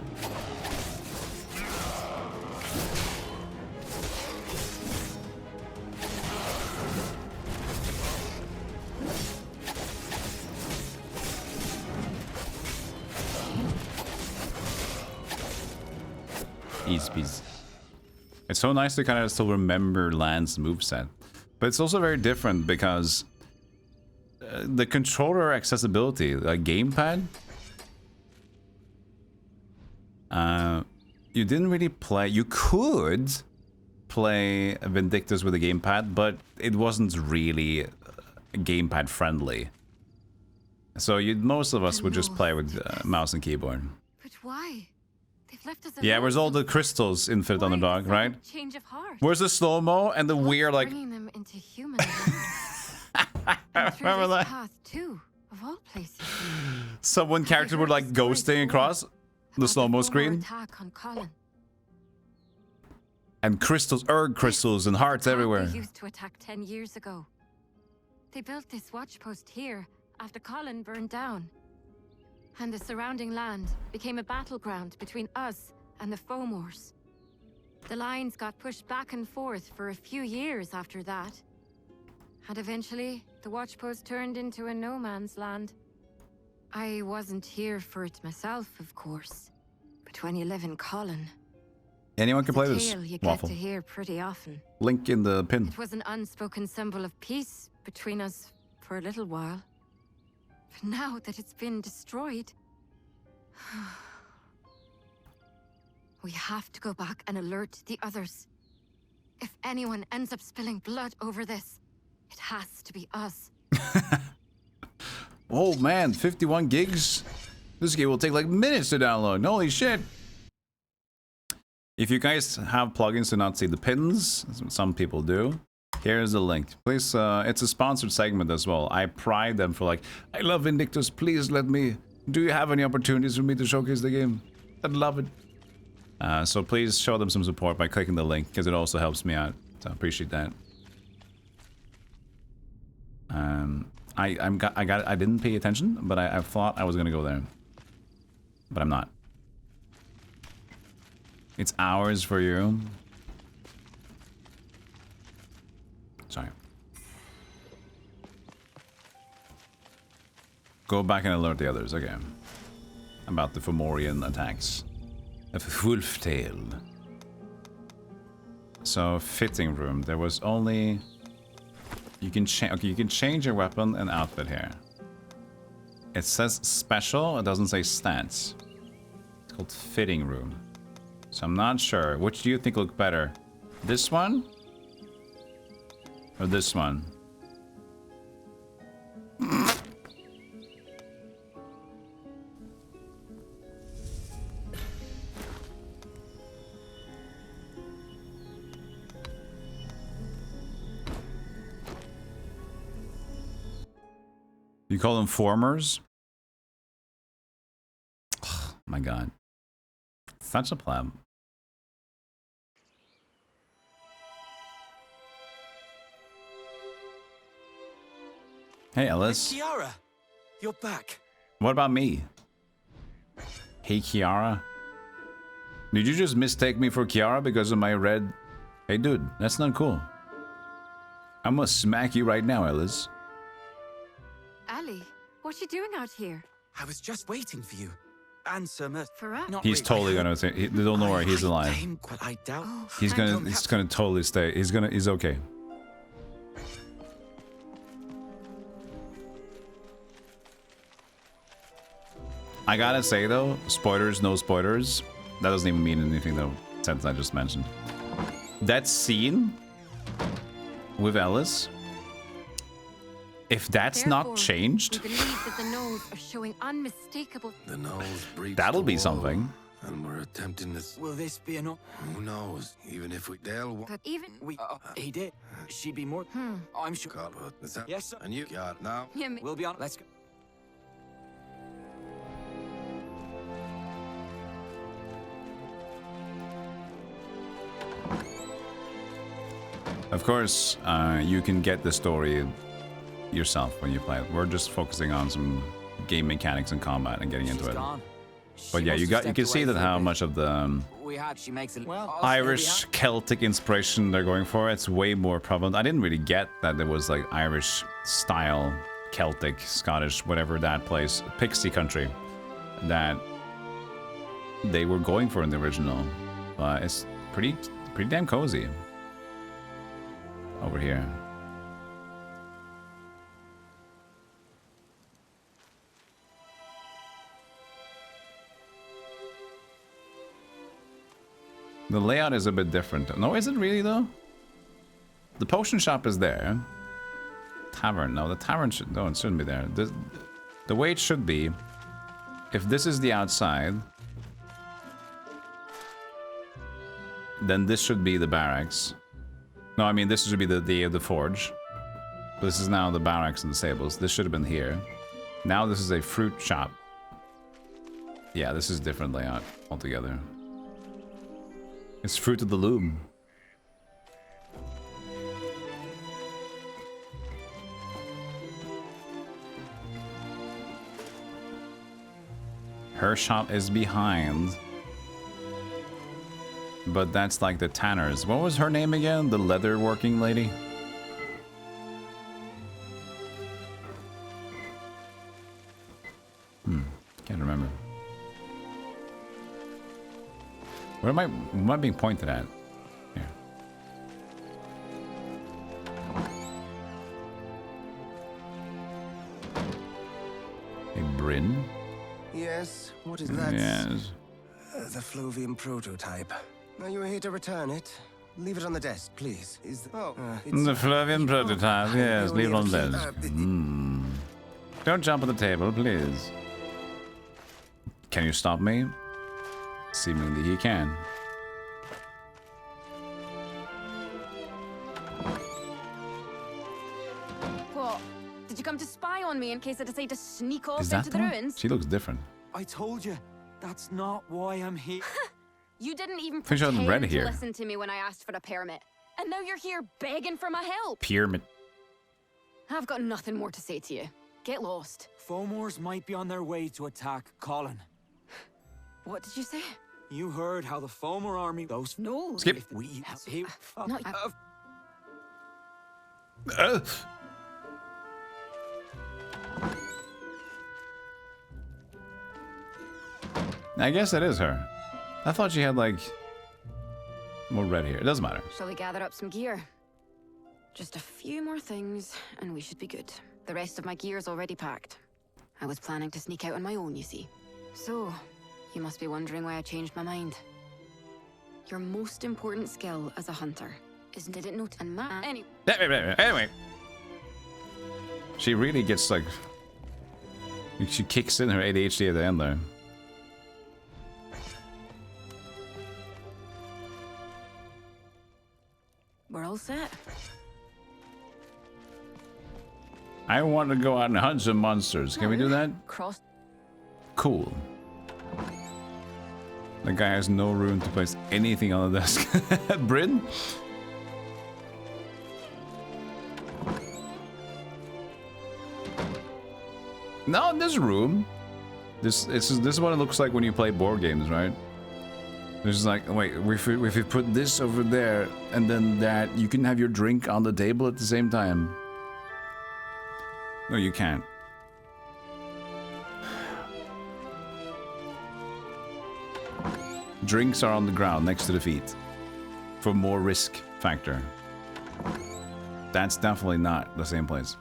It's so nice to kind of still remember Lan's moveset. But it's also very different because the controller accessibility, the gamepad, you didn't really play. You could play Vindictus with a gamepad, but it wasn't really gamepad friendly. So most of us would just play with mouse and keyboard. But why? They've left us Yeah, where's all the crystals Infinite Underdog, right? Change of heart. Where's the slow-mo and the weird, like... Bringing them into human land. Remember that? Path too, of all places. Someone character would like ghosting across the slow-mo screen. Attack on Colin. And crystals, Erg crystals and hearts everywhere. They used to attack 10 years ago. They built this watch post here after Colin burned down. And the surrounding land became a battleground between us and the Fomors. The lines got pushed back and forth for a few years after that. And eventually, the watch post turned into a no man's land. I wasn't here for it myself, of course. But when you live in Colin, anyone can play this, you Waffle. get to hear pretty often. Link in the pin. It was an unspoken symbol of peace between us for a little while. But now that it's been destroyed, we have to go back and alert the others. If anyone ends up spilling blood over this, it has to be us. Oh man, 51 gigs? This game will take like minutes to download. Holy shit. If you guys have plugins to not see the pins, some people do, here's the link. Please, it's a sponsored segment as well. I pride them for like, I love Vindictus, please let me... Do you have any opportunities for me to showcase the game? I'd love it. So please show them some support by clicking the link, because it also helps me out. So I appreciate that. I didn't pay attention, but I thought I was gonna go there. But I'm not. It's hours for you. Sorry. Go back and alert the others, okay. About the Fomorian attacks. A wolf tail. So, fitting room. There was only... You can change. Okay, you can change your weapon and outfit here. It says special, it doesn't say stats. It's called fitting room. So I'm not sure. Which do you think look better? This one? Or this one? You call them formers? Oh, my god. Such a pleb. Hey, Ellis. Kiara, you're back. What about me? Hey, Kiara. Did you just mistake me for Kiara because of my red... Hey, dude, that's not cool. I'm gonna smack you right now, Ellis. Ali, what you doing out here? I was just waiting for you. And Sir For us? Not He's really. totally gonna say... Don't worry, he's alive. Think, but I doubt. He's gonna totally stay. He's okay. I gotta say though, spoilers, no spoilers. That doesn't even mean anything though, since I just mentioned. that scene with Ellis, if that's Therefore, not changed, we believe that the gnolls are showing unmistakable. The gnolls breached that'll the be wall, something. And we're attempting this. Will this be enough? Who knows? Even if they'll. But even He did. She'd be more. I'm sure. God, what is that? Yes, sir. And you got it now. yeah, We'll be on. Let's go. Of course, you can get the story yourself when you play it. We're just focusing on some game mechanics and combat and getting into it. Gone. But yeah, you can see that how much of the We had. She makes it. Well, Irish Celtic inspiration they're going for. It's way more prevalent. I didn't really get that there was like Irish style, Celtic, Scottish, whatever that place, Pixie country, that they were going for in the original. It's pretty damn cozy over here. The layout is a bit different. No, is it really though? The potion shop is there. Tavern. No, the tavern should. No, it shouldn't be there. The way it should be, if this is the outside, then this should be the barracks. No, I mean this should be the forge. This is now the barracks and the stables. This should have been here. Now this is a fruit shop. Yeah, this is a different layout altogether. It's Fruit of the Loom. Her shop is behind. But that's like the Tanners. What was her name again? The leather working lady? Can't remember. What am I being pointed at? Here. Hey, Bryn? Yes, what is that? Yes. The Flovian prototype. Now you are here to return it. Leave it on the desk, please. Is The Flavian prototype, yes, leave it on the desk. Don't jump on the table, please. Can you stop me? Seemingly he can. What? Did you come to spy on me in case I decide to sneak off Is that into the the one? ruins? She looks different. I told you. That's not why I'm here. You didn't even think she hadn't pretend read to here. listen to me when I asked for a permit. And now you're here begging for my help. Pyramid. I've got nothing more to say to you. Get lost. Fomors might be on their way to attack Colin. What did you say? You heard how the Fomor army... Those... No. Skip. If we... No, I guess that is her. I thought she had like more red hair. It doesn't matter. Shall we gather up some gear? Just a few more things, and we should be good. The rest of my gear's already packed. I was planning to sneak out on my own, you see. So, you must be wondering why I changed my mind. Your most important skill as a hunter is didn't note and Anyway. She really gets like... She kicks in her ADHD at the end there. We're all set. I want to go out and hunt some monsters. Can we do that? Cross. Cool. The guy has no room to place anything on the desk. Bryn? No, this room. This is what it looks like when you play board games, right? There's like, wait, if you put this over there and then that, you can have your drink on the table at the same time. No, you can't. Drinks are on the ground next to the feet for more risk factor. That's definitely not the same place.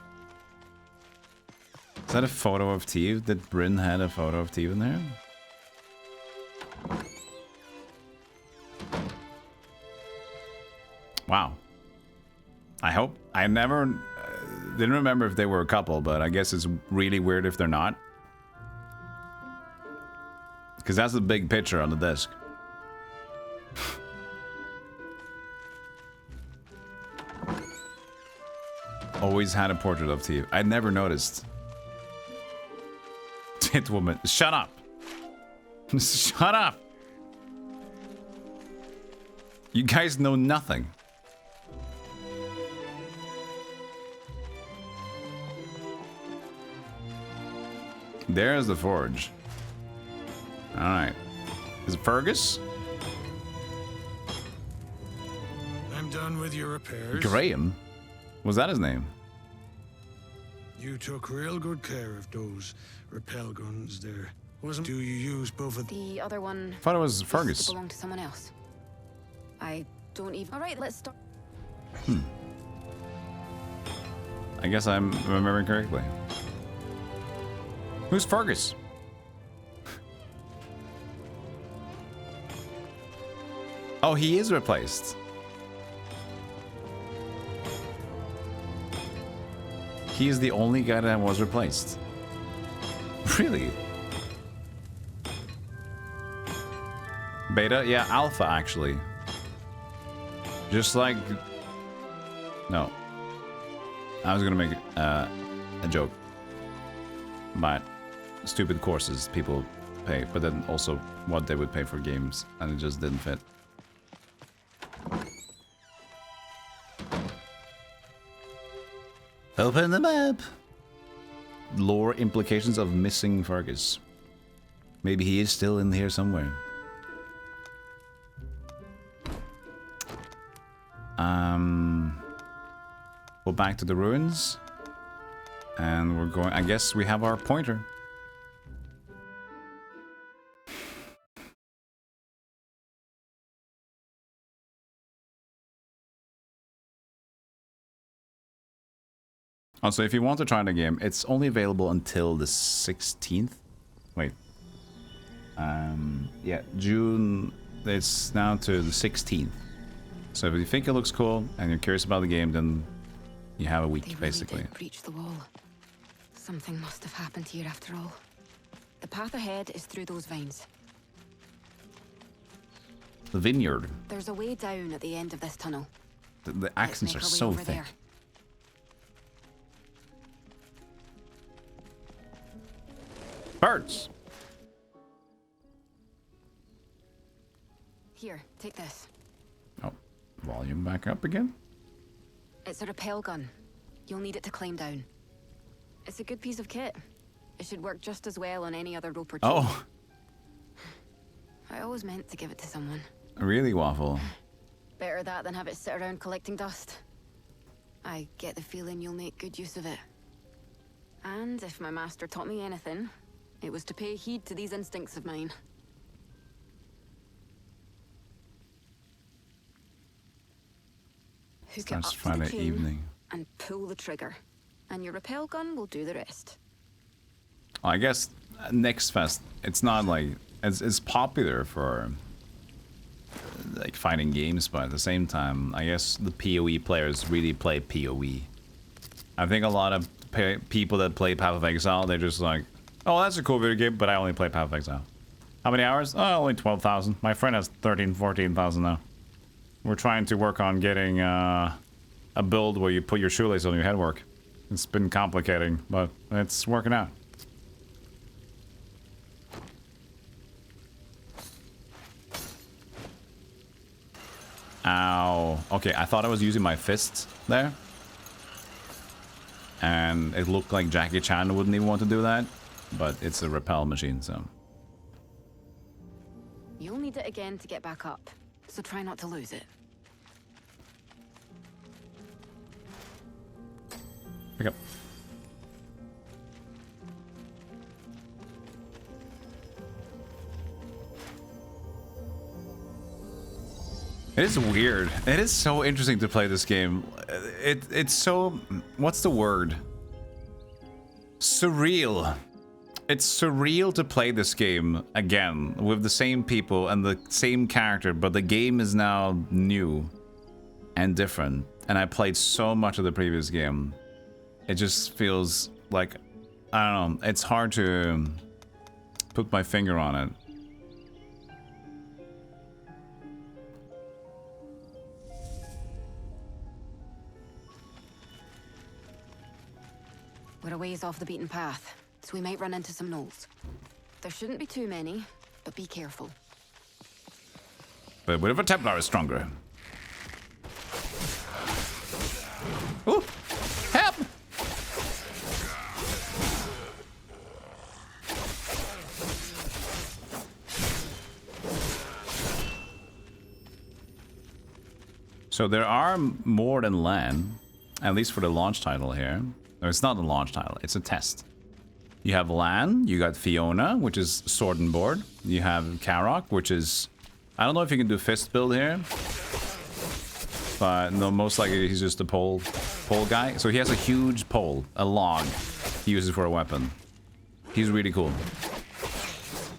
Is that a photo of Teve? Did Bryn had a photo of Teve in there? Wow. I hope. I never didn't remember if they were a couple, but I guess it's really weird if they're not. Because that's the big picture on the disc. Always had a portrait of T. I never noticed. Tit woman. Shut up. Shut up. You guys know nothing. There's the forge. Alright. Is it Fergus? I'm done with your repairs. Graham? Was that his name? You took real good care of those repel guns there. Wasn't do you use both of The other one I thought it was used Fergus. to belong to someone else. I don't even... Alright, let's start. I guess I'm remembering correctly. Who's Fergus? Oh, he is replaced. He is the only guy that was replaced. Really? Beta? Yeah, alpha actually. Just like... No. I was gonna make a joke. But stupid courses people pay, but then also what they would pay for games, and it just didn't fit. Open the map. Lore implications of missing Fergus. Maybe he is still in here somewhere. Go back to the ruins. And we're going... I guess we have our pointer. Also, if you want to try the game, it's only available until the 16th. Wait. Yeah, June... It's now to the 16th. So if you think it looks cool and you're curious about the game, then you have a week, They really basically. did breach the wall. Something must have happened here after all. The path ahead is through those vines. The vineyard. There's a way down at the end of this tunnel. The accents are Let's make our way so over thick. there. Birds! Here, take this. Oh, volume back up again? It's a rappel gun. You'll need it to climb down. It's a good piece of kit. It should work just as well on any other rope or chain. Oh, I always meant to give it to someone. really, Waffle? Better that than have it sit around collecting dust. I get the feeling you'll make good use of it. And if my master taught me anything, it was to pay heed to these instincts of mine. Hook it Starts up to the Friday chain evening. and pull the trigger. And your rappel gun will do the rest. I guess Next Fest, it's not like... It's popular for... like fighting games, but at the same time, I guess the PoE players really play PoE. I think a lot of people that play Path of Exile, they're just like, oh, that's a cool video game, but I only play Path of Exile. How many hours? Oh, only 12,000. My friend has 13, 14,000 now. We're trying to work on getting a build where you put your shoelace on your headwork. It's been complicating, but it's working out. Ow. Okay, I thought I was using my fists there. And it looked like Jackie Chan wouldn't even want to do that. But it's a rappel machine, so... You'll need it again to get back up, so try not to lose it. Pick up. It is weird. It is so interesting to play this game. It's so... What's the word? Surreal. It's surreal to play this game again with the same people and the same character, but the game is now new. and different, and I played so much of the previous game, it just feels like, I don't know, it's hard to put my finger on it. We're a ways off the beaten path, so we might run into some gnolls. There shouldn't be too many, but be careful. But what if a Templar is stronger? Ooh! Help! So there are more than land, at least for the launch title here. No, it's not a launch title, it's a test. You have Lan, you got Fiona, which is sword and board. You have Karok, which is... I don't know if you can do fist build here. But no, most likely he's just a pole guy. So he has a huge pole, a log, he uses for a weapon. He's really cool.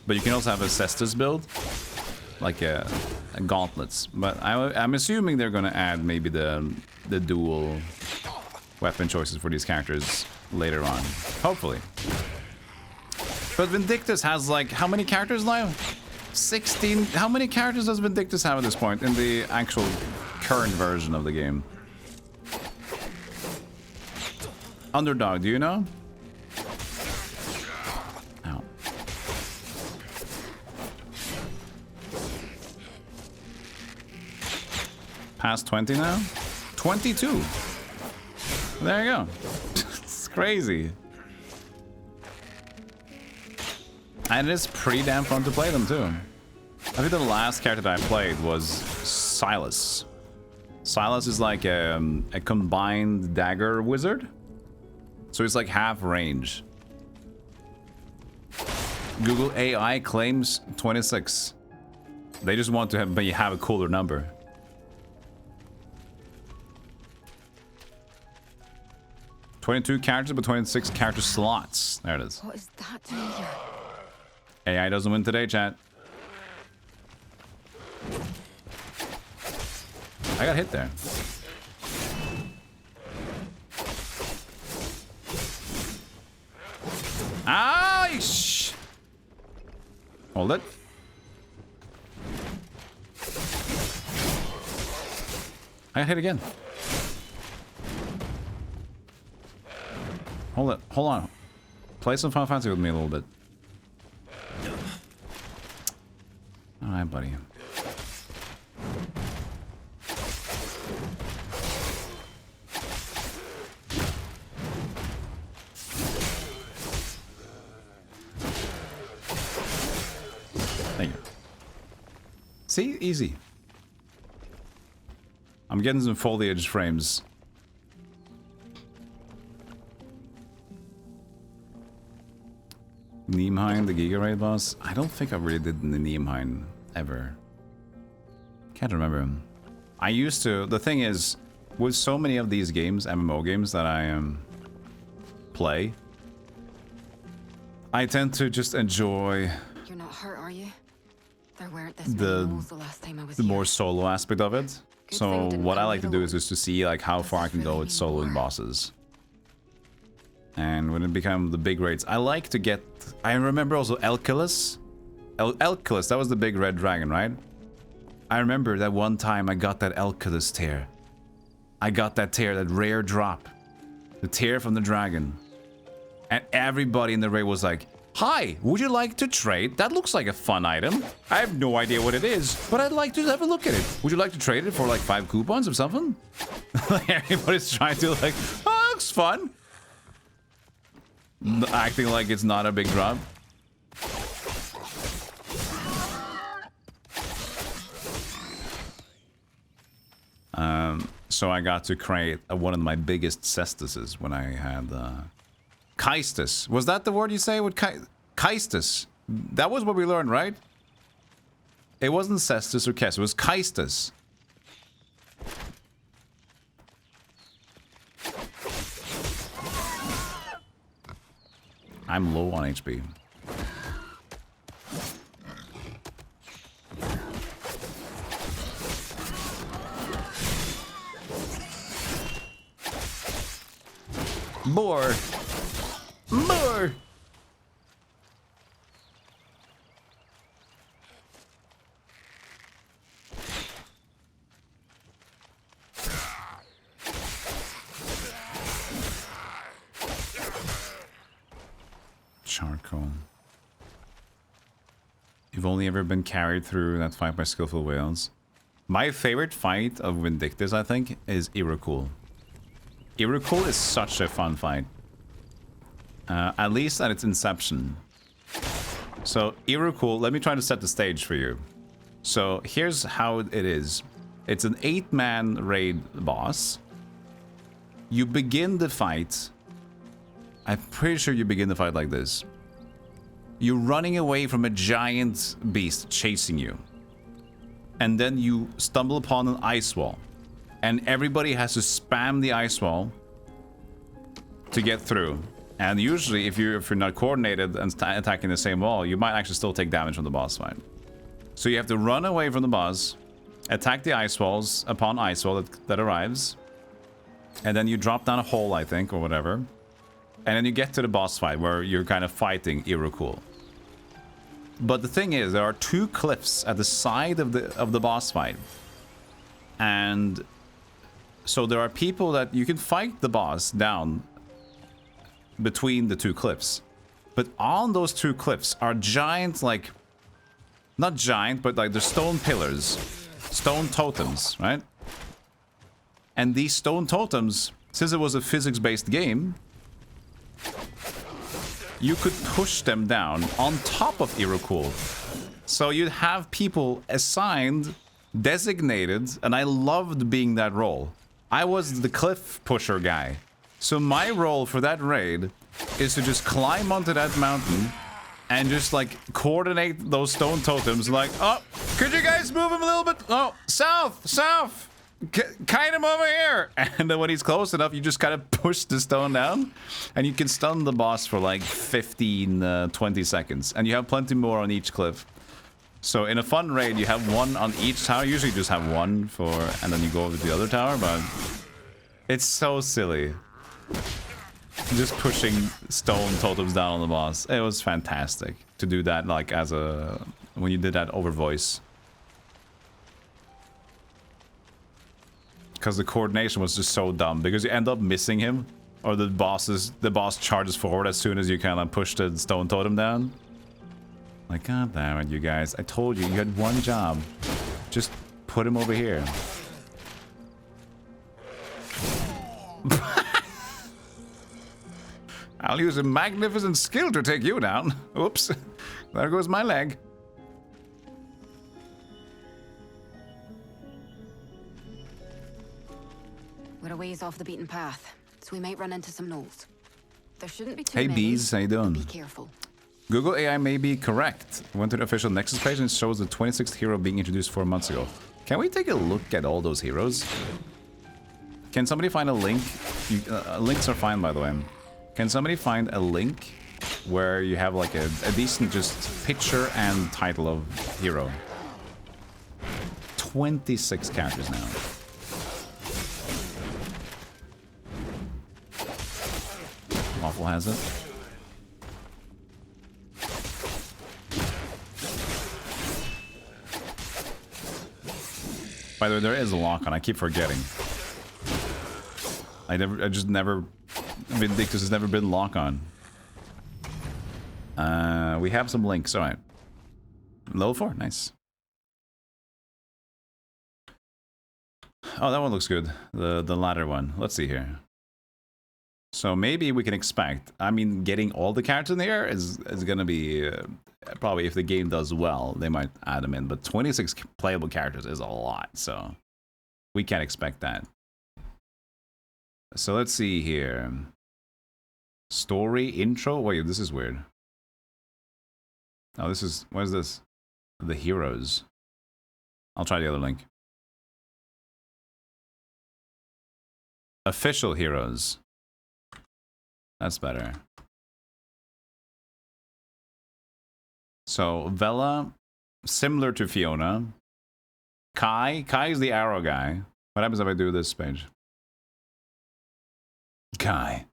But you can also have a Cestus build, like a gauntlets. But I'm assuming they're gonna add maybe the dual weapon choices for these characters later on. Hopefully. But Vindictus has like, how many characters now? 16. How many characters does Vindictus have at this point in the actual current version of the game? Underdog, do you know? Ow. Past 20 now? 22. There you go. It's crazy. And it's pretty damn fun to play them too. I think the last character that I played was Silas. Silas is like a combined dagger wizard. So it's like half range. Google AI claims 26. They just want to have a cooler number. $22 characters, but 26 character slots. There it is. What is that doing here? AI doesn't win today, chat. I got hit there. Ouch! Hold it. I got hit again. Hold it. Hold on. Play some Final Fantasy with me a little bit. Alright, buddy. Thank you. See? Easy. I'm getting some foliage frames. Niemheim, the Giga Raid boss? I don't think I really did the Niemheim ever. Can't remember him. I used to. The thing is, with so many of these games, MMO games that I play, I tend to just enjoy. You're not hurt, are you? There weren't this many gnolls the last time I was here. More solo aspect of it. Good So thing didn't what I come like to with do a is just to see like how far I can go with soloing bosses. And when it becomes the big raids, I like to get... I remember also Elculus. Elculus, that was the big red dragon, right? I remember that one time I got that Elculus tear. I got that tear, that rare drop. The tear from the dragon. And everybody in the raid was like, "Hi, would you like to trade? That looks like a fun item. I have no idea what it is, but I'd like to have a look at it. Would you like to trade it for like 5 coupons or something?" Everybody's trying to like, "Oh, looks fun." Acting like it's not a big drop. So I got to create one of my biggest cestises when I had Kaistus. Was that the word you say with Kaistus? That was what we learned, right? It wasn't Cestus or Kes, it was Kaistus. I'm low on HP. More! More! Charcoal. You've only ever been carried through that fight by skillful whales. My favorite fight of Vindictus, I think, is Irukul. Irukul is such a fun fight. At least at its inception. So, Irukul, let me try to set the stage for you. So, here's how it is. It's an 8-man raid boss. You begin the fight. I'm pretty sure you begin the fight like this. You're running away from a giant beast chasing you. And then you stumble upon an ice wall. And everybody has to spam the ice wall to get through. And usually, if you're not coordinated and attacking the same wall, you might actually still take damage from the boss fight. So you have to run away from the boss, attack the ice walls upon ice wall that arrives, and then you drop down a hole, I think, or whatever. And then you get to the boss fight where you're kind of fighting Irukul. But the thing is, there are 2 cliffs at the side of the boss fight. And so there are people that you can fight the boss down between the 2 cliffs. But on those 2 cliffs are giant, like, not giant, but like they're stone pillars, stone totems, right? And these stone totems, since it was a physics-based game, you could push them down on top of Irukul. So you'd have people assigned, designated, and I loved being that role. I was the cliff pusher guy. So my role for that raid is to just climb onto that mountain and just like coordinate those stone totems like, oh, could you guys move him a little bit? Oh, south. Kind him over here. And then when he's close enough, you just kind of push the stone down and you can stun the boss for like 15, 20 seconds. And you have plenty more on each cliff. So in a fun raid, you have 1 on each tower. Usually you just have 1 for, and then you go over to the other tower, but it's so silly. Just pushing stone totems down on the boss. It was fantastic to do that like as a, when you did that over voice. Because the coordination was just so dumb, because you end up missing him, or the boss charges forward as soon as you kind of push the stone totem down. Like, god damn it, you guys! I told you, you had 1 job. Just put him over here. I'll use a magnificent skill to take you down. Oops, there goes my leg. We're a ways off the beaten path, so we might run into some gnolls. There shouldn't be too many. Hey bees, how you doing? Be careful. Google AI may be correct. Went to the official Nexus page and it shows the 26th hero being introduced 4 months ago. Can we take a look at all those heroes? Can somebody find a link? Links are fine, by the way. Can somebody find a link where you have like a decent just picture and title of hero? 26 characters now. Waffle has it. By the way, there is a lock on. I keep forgetting. Vindictus has never been lock on. We have some links. All right. Level 4, nice. Oh, that one looks good. The latter one. Let's see here. So maybe we can expect, I mean, getting all the characters in the air is gonna be, probably if the game does well, they might add them in, but 26 playable characters is a lot, so we can't expect that. So let's see here. Story intro? Wait, this is weird. Oh, this is, what is this? The heroes. I'll try the other link. Official heroes. That's better. So, Vela, similar to Fiona. Kai is the arrow guy. What happens if I do this page? Kai.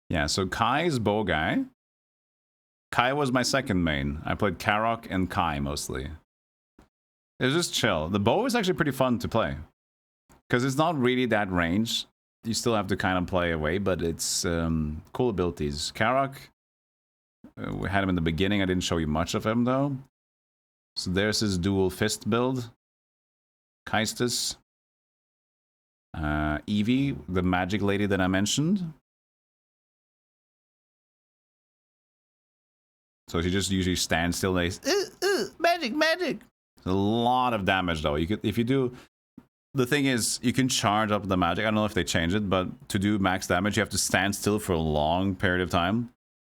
Yeah, so Kai's bow guy. Kai was my second main. I played Karok and Kai mostly. It was just chill. The bow is actually pretty fun to play. Because it's not really that range. You still have to kind of play away, but it's cool abilities. Karok, we had him in the beginning. I didn't show you much of him though. So there's his dual fist build. Kaistus. Evie, the magic lady that I mentioned. So she just usually stands still and magic, magic. A lot of damage though. You could, if you do, the thing is, you can charge up the magic. I don't know if they changed it, but to do max damage, you have to stand still for a long period of time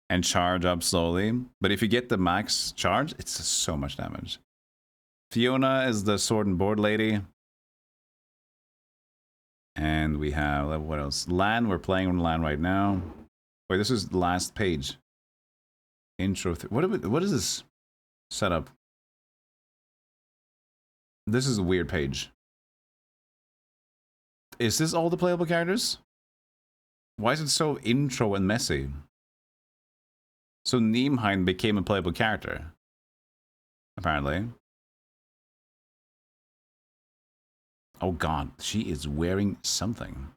and charge up slowly. But if you get the max charge, it's so much damage. Fiona is the sword and board lady. And we have, what else? Lan, we're playing on Lan right now. Wait, this is the last page. Intro. What is this setup? This is a weird page. Is this all the playable characters? Why is it so intro and messy? So Nimheim became a playable character. Apparently. Oh god, she is wearing something.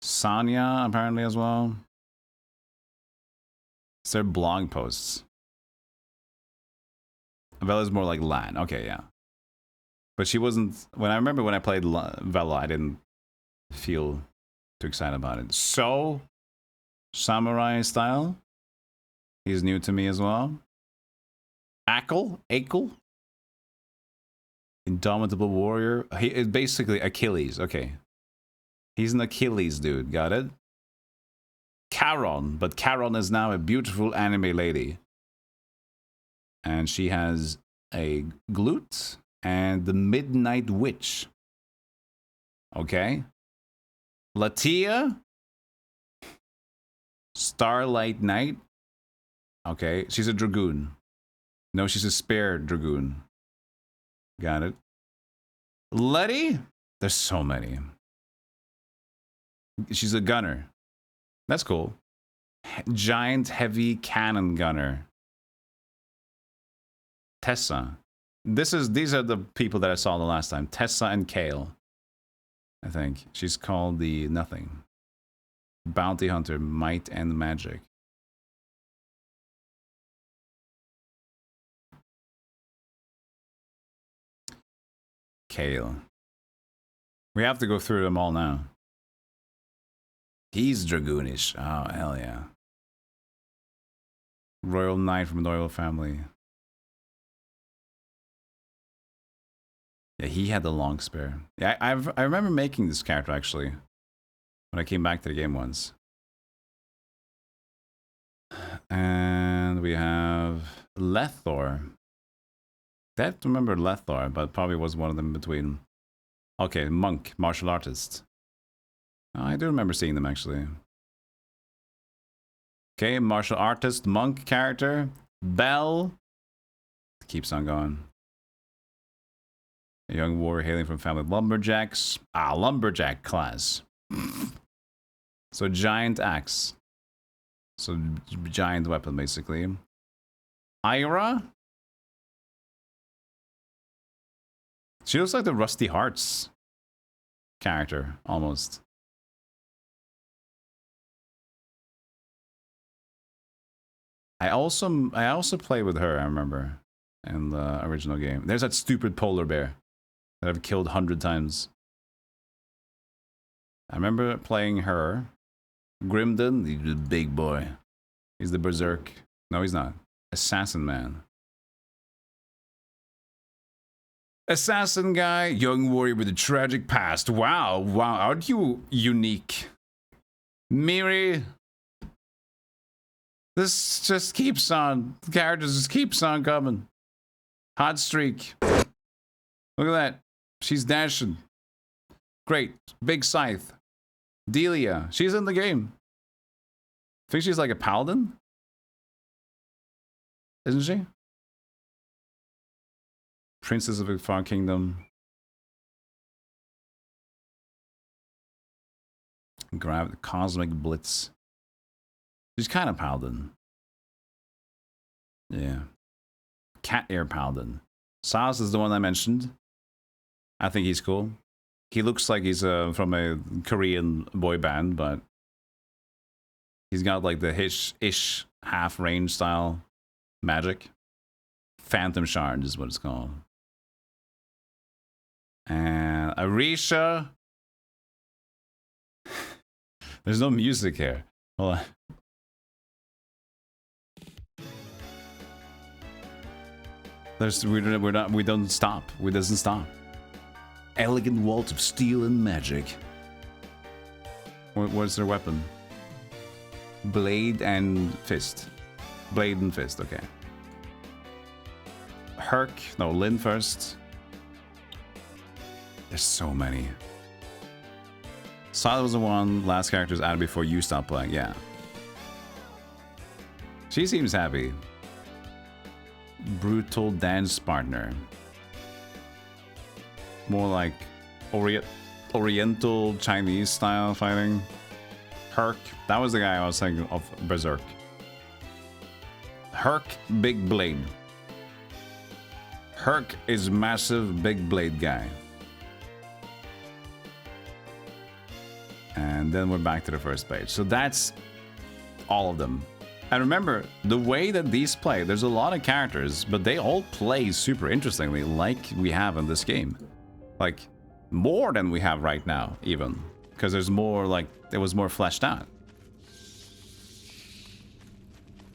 Sanya apparently as well. Is there blog posts? Vela's more like Lan. Okay, yeah. But she wasn't... When I remember when I played Vela, I didn't feel too excited about it. So, samurai style. He's new to me as well. Akel? Indomitable warrior. He is basically Achilles. Okay. He's an Achilles dude. Got it? Charon. But Charon is now a beautiful anime lady. And she has a glute and the Midnight Witch. Okay. Latia. Starlight Knight. Okay. She's a dragoon. No, she's a spare dragoon. Got it. Letty? There's so many. She's a gunner. That's cool. Giant heavy cannon gunner. Tessa. These are the people that I saw the last time. Tessa and Kale. I think. She's called the Nothing. Bounty Hunter, Might and Magic. Kale. We have to go through them all now. He's dragoonish. Oh, hell yeah. Royal Knight from a royal family. Yeah, he had the long spear. Yeah, I remember making this character, actually. When I came back to the game once. And we have Lethor. I don't remember Lethor, but probably was one of them in between. Okay, Monk, martial artist. Oh, I do remember seeing them, actually. Okay, martial artist, monk character. Bell. Keeps on going. A young warrior hailing from family of lumberjacks. Ah, lumberjack class. So giant axe. So giant weapon, basically. Ira. She looks like the Rusty Hearts character, almost. I also played with her, I remember, in the original game. There's that stupid polar bear that I've killed 100 times. I remember playing her. Grimden, the big boy. He's the berserk. No, he's not. Assassin man. Assassin guy, young warrior with a tragic past. Wow, wow, aren't you unique? Miri. This just keeps on. The characters just keeps on coming. Hot streak. Look at that. She's dashing. Great. Big scythe. Delia. She's in the game. I think she's like a paladin. Isn't she? Princess of the Far Kingdom. Grab the Cosmic Blitz. She's kind of Paladin. Yeah. Cat Ear Paladin. Saz is the one I mentioned. I think he's cool. He looks like he's from a Korean boy band, but he's got like the ish half range style magic. Phantom Shard is what it's called. And Arisha. There's no music here. Hold on. We don't stop. We doesn't stop. Elegant waltz of steel and magic. What's their weapon? Blade and fist. Blade and fist, okay. Herc, no, Lynn first. There's so many. Sada was the one last characters added before you stopped playing, yeah. She seems happy. Brutal dance partner. More like Oriental Chinese style fighting. Herc, that was the guy I was thinking of. Berserk. Herc, big blade. Herc is massive, big blade guy. And then we're back to the first page. So that's all of them. And remember, the way that these play, there's a lot of characters, but they all play super interestingly, like we have in this game. Like, more than we have right now, even. Because there's more, like, it was more fleshed out.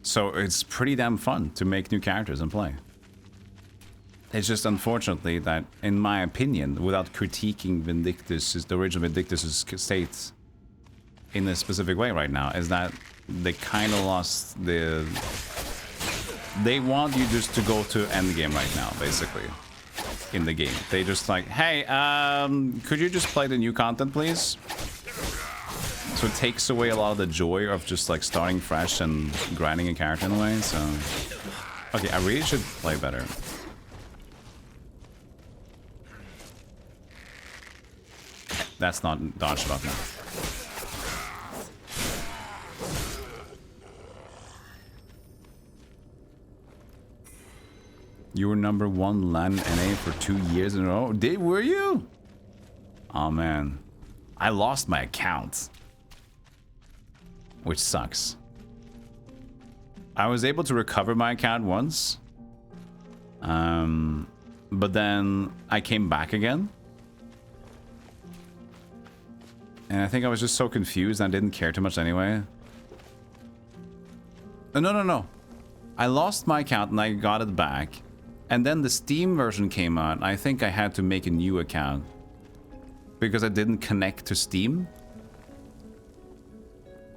So it's pretty damn fun to make new characters and play. It's just unfortunately that, in my opinion, without critiquing Vindictus, the original Vindictus' state in a specific way right now, is that they kind of lost the... They want you just to go to endgame right now, basically, in the game. They just like, hey, could you just play the new content, please? So it takes away a lot of the joy of just like starting fresh and grinding a character in a way, so... Okay, I really should play better. That's not dodge shot now. You were #1 LAN NA for 2 years in a row. Were you? Oh man. I lost my account. Which sucks. I was able to recover my account once. But then I came back again. And I think I was just so confused and I didn't care too much anyway. No. I lost my account and I got it back. And then the Steam version came out. And I think I had to make a new account. Because I didn't connect to Steam.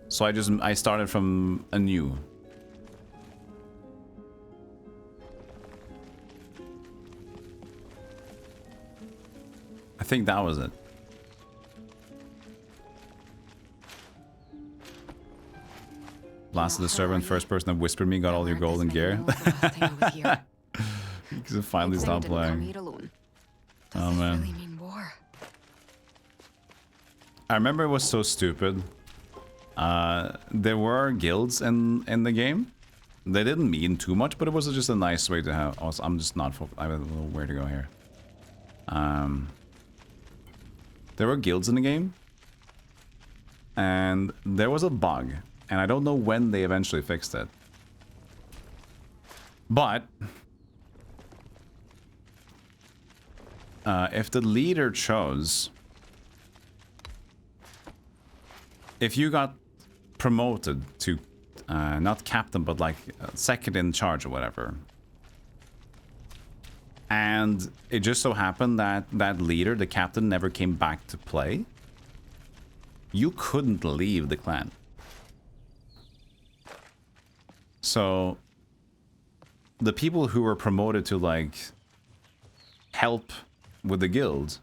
So I started from anew. I think that was it. Last of the servant, first person that whispered me, got all your golden gear. Because I finally stopped playing. Oh man. I remember it was so stupid. There were guilds in the game. They didn't mean too much, but it was just a nice way to have. Also, I'm just not. I have a little where to go here. There were guilds in the game, and there was a bug. And I don't know when they eventually fixed it. But if the leader chose... If you got promoted to not captain, but like second in charge or whatever. And it just so happened that that leader, the captain, never came back to play. You couldn't leave the clan. So, the people who were promoted to, like, help with the guild,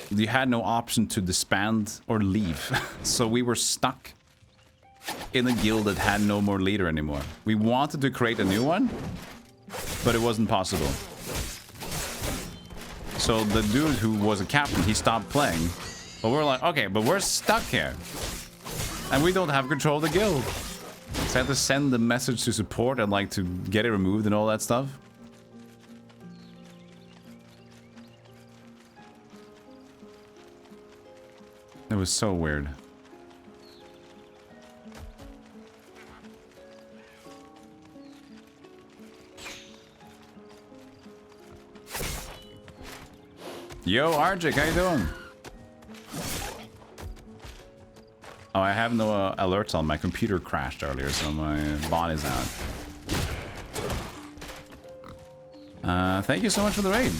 you had no option to disband or leave. So we were stuck in a guild that had no more leader anymore. We wanted to create a new one, but it wasn't possible. So the dude who was a captain, he stopped playing. But we're like, okay, but we're stuck here. And we don't have control of the guild. So I have to send the message to support and like to get it removed and all that stuff. It was so weird. Yo, Arjik, how you doing? Oh, I have no alerts on. My computer crashed earlier, so my bot is out. Thank you so much for the raid.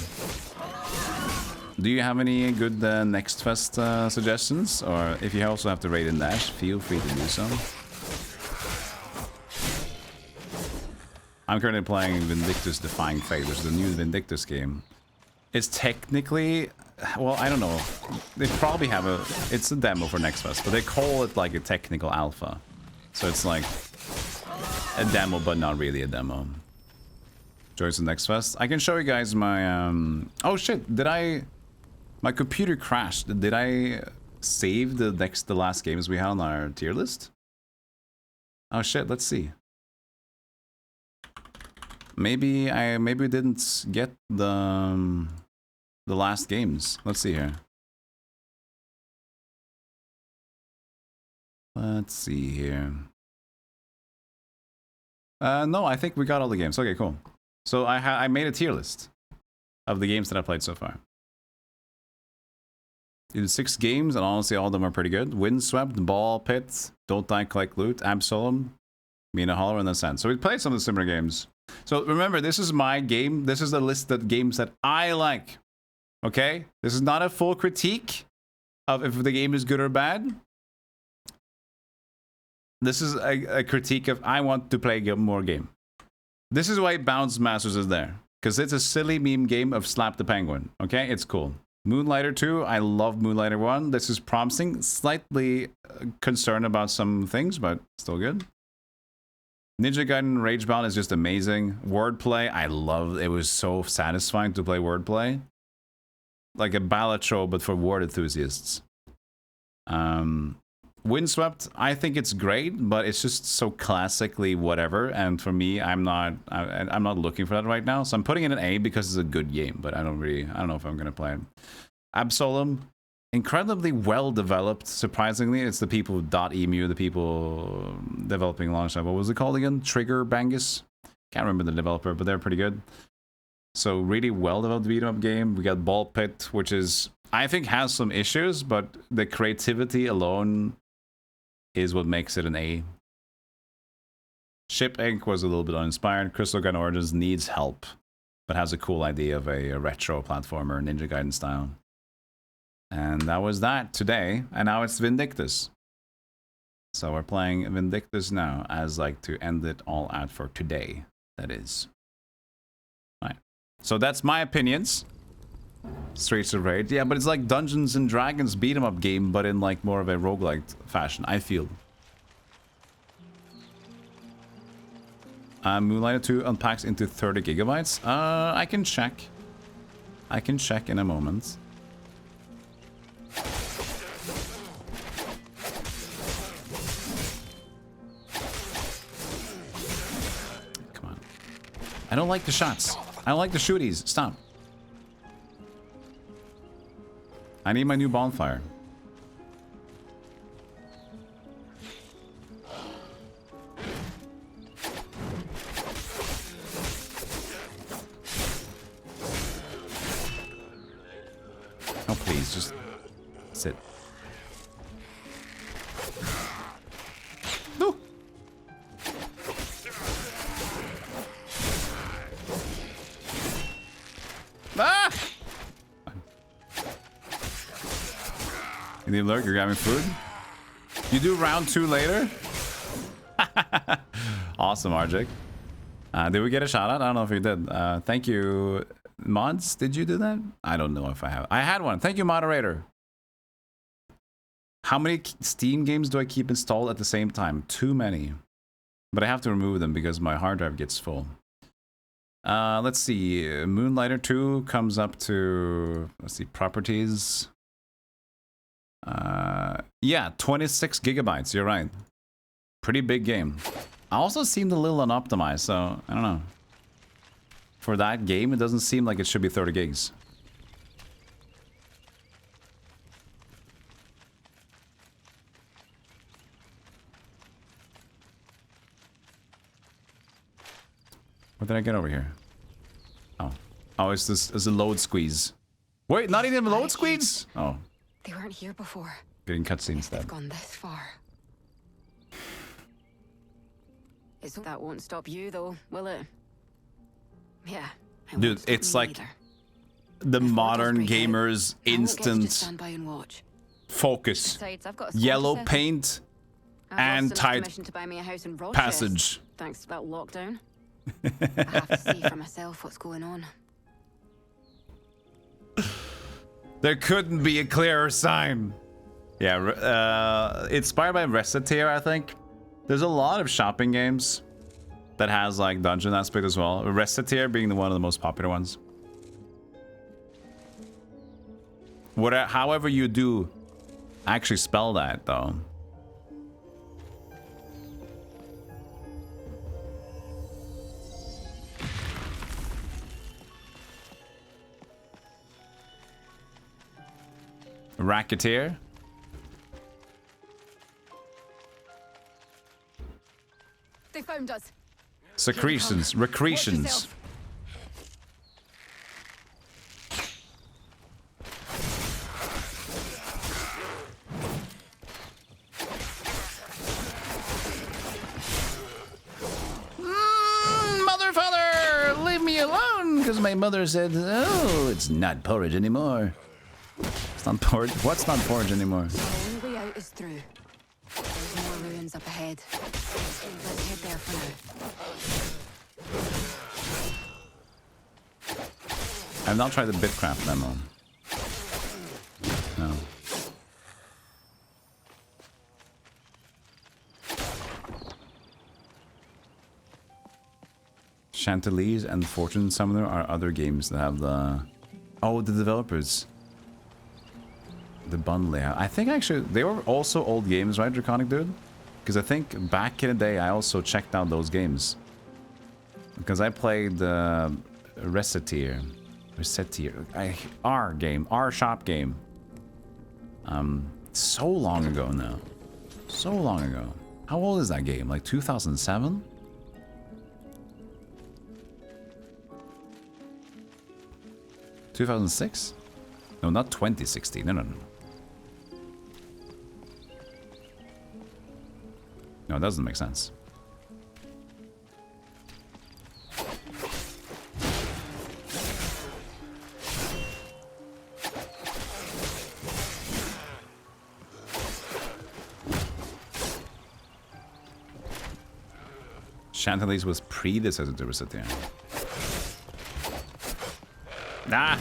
Do you have any good Next Fest suggestions? Or if you also have to raid in Dash, feel free to do so. I'm currently playing Vindictus Defying Fate, which is the new Vindictus game. It's technically, well, I don't know. They probably have it's a demo for Next Fest, but they call it like a technical alpha. So it's like a demo, but not really a demo. Joyce the Next Fest. I can show you guys my, oh shit, my computer crashed. Did I save the last games we had on our tier list? Oh shit, let's see. Maybe we didn't get the last games. Let's see here. Let's see here. No, I think we got all the games. Okay, cool. So I made a tier list of the games that I played so far. Did 6 games, and honestly, all of them are pretty good. Windswept, Ball Pit, Don't Die, Collect Loot, Absolem, Mina Hollow, and Ascent. So we played some of the similar games. So remember, this is my game. This is the list of games that I like. Okay? This is not a full critique of if the game is good or bad. This is a critique of I want to play more game. This is why Bounce Masters is there. Because it's a silly meme game of Slap the Penguin. Okay? It's cool. Moonlighter 2, I love Moonlighter 1. This is promising. Slightly concerned about some things, but still good. Ninja Gaiden Ragebound is just amazing. Wordplay, I love. It was so satisfying to play wordplay. Like a ballad show, but for word enthusiasts. Windswept, I think it's great, but it's just so classically whatever. And for me, I'm not looking for that right now. So I'm putting it in A because it's a good game, but I don't know if I'm gonna play it. Absolem, incredibly well developed. Surprisingly, it's the people .emu, the people developing alongside. What was it called again? Trigger Bangus. Can't remember the developer, but they're pretty good. So really well developed beat 'em up game. We got Ball Pit, which is I think has some issues, but the creativity alone is what makes it an A. Ship Inc. was a little bit uninspired. Crystal Gun Origins needs help, but has a cool idea of a retro platformer, Ninja Gaiden style. And that was that today, and now it's Vindictus. So we're playing Vindictus now, as like to end it all out for today, that is. Right. So that's my opinions. Streets of Rage. Yeah, but it's like Dungeons and Dragons beat 'em up game, but in like more of a roguelike fashion, I feel. Moonlighter 2 unpacks into 30 gigabytes. I can check. I can check in a moment. Come on. I don't like the shots. I don't like the shooties. Stop. I need my new bonfire. Oh, please, just sit. No. Ah! You need to lurk, you're grabbing food? You do round 2 later? Awesome, Arjik. Did we get a shout out? I don't know if we did. Thank you. Mods, did you do that? I don't know if I have. I had one. Thank you, moderator. How many Steam games do I keep installed at the same time? Too many. But I have to remove them because my hard drive gets full. Let's see. Moonlighter 2 comes up to, let's see, properties. Yeah, 26 gigabytes. You're right. Pretty big game. I also seemed a little unoptimized, so I don't know. For that game, it doesn't seem like it should be 30 gigs. What did I get over here? Oh. Oh, it's this is a load squeeze. Wait, not even a load squeeze? Oh. They weren't here before. Getting cutscenes They've then. gone this far. That won't stop you, though, will it? Yeah. Dude, it's like the modern gamer's instant stand by and watch. focus. Besides, I've got a Yellow score to paint I've and lost enough tight commission to buy me a house in Rochester, passage. thanks to that lockdown. I have to see for myself what's going on. There couldn't be a clearer sign. Yeah, inspired by Reciteer, I think. There's a lot of shopping games that has like dungeon aspect as well. Reciteer being one of the most popular ones. Whatever, however you do actually spell that though. Racketeer. They found us. Secretions. Recreations. Mother, father, leave me alone, because my mother said, oh, it's not porridge anymore. It's not porridge. What's not porridge anymore? The only way out is through. There's more ruins up ahead. Let's head there for now. I've not tried the Bitcraft demo. No. Chantilly's and Fortune Summoner are other games that have the... Oh, the developers. The bundle they have. I think actually they were also old games, right, Draconic Dude? Because I think back in the day I also checked out those games. Because I played Reciteer. Our shop game. So long ago now. So long ago. How old is that game? Like 2007? (2006) No, not 2016. No. No, it doesn't make sense. Chantilly's was predecessor to Reciteer. Ah!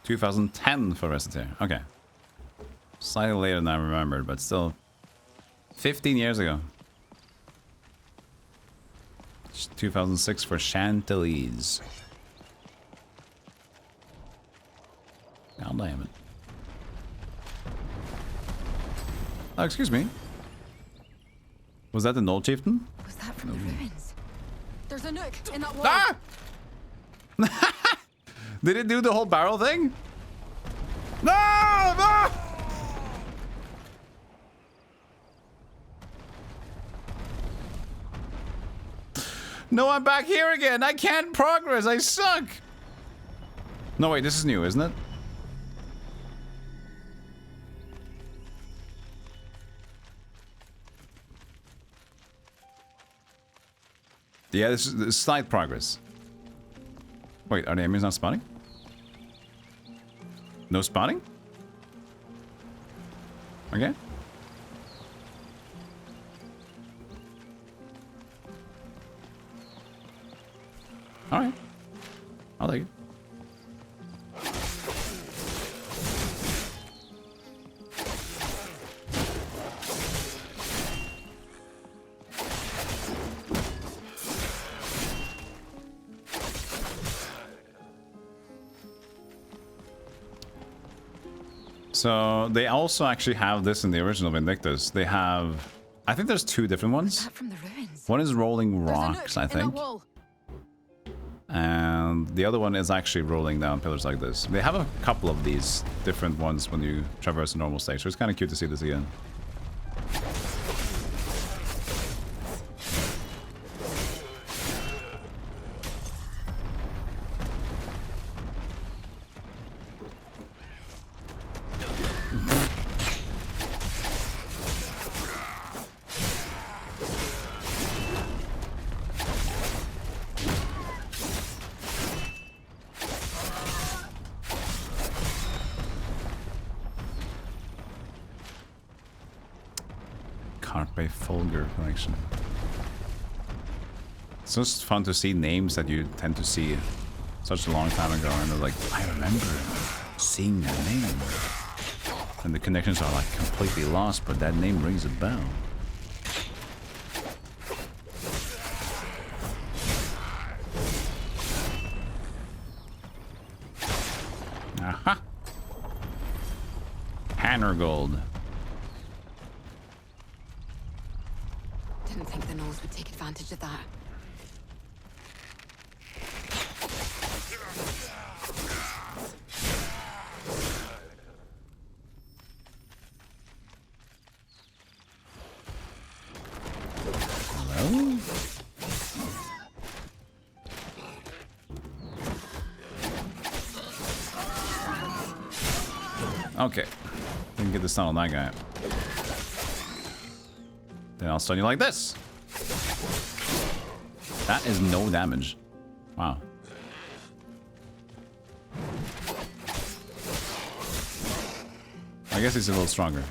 2010 for Reciteer. Okay. Slightly later than I remembered, but still 15 years ago. 2006 for Chantilly's. God damn it. Oh, excuse me. Was that the Knoll Chieftain? Was that from the ruins? There's a nook in that wall. Ah! Did it do the whole barrel thing? No! No! No, I'm back here again. I can't progress. I suck. No, wait, this is new, isn't it? Yeah, this is slight progress. Wait, are the enemies not spawning? No spawning? Okay. Alright. I'll take it. So they also actually have this in the original Vindictus. They have, I think there's two different ones. From the ruins. One is rolling rocks, I think. And the other one is actually rolling down pillars like this. They have a couple of these different ones when you traverse a normal stage, so it's kind of cute to see this again. Collection. It's just fun to see names that you tend to see such a long time ago, and they're like, I remember seeing that name. And the connections are like completely lost, but that name rings a bell. Aha! Hanner Gold. Didn't think the Gnolls would take advantage of that. Hello? Okay. Didn't get the stun on that guy. Then I'll stun you like this. That is no damage. Wow. I guess he's a little stronger.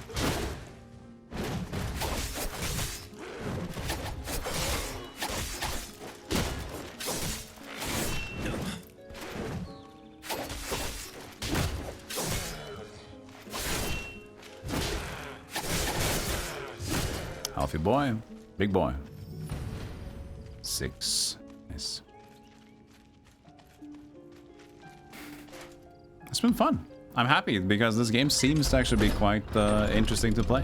Healthy boy. Big boy. 6. Nice. It's been fun. I'm happy because this game seems to actually be quite interesting to play.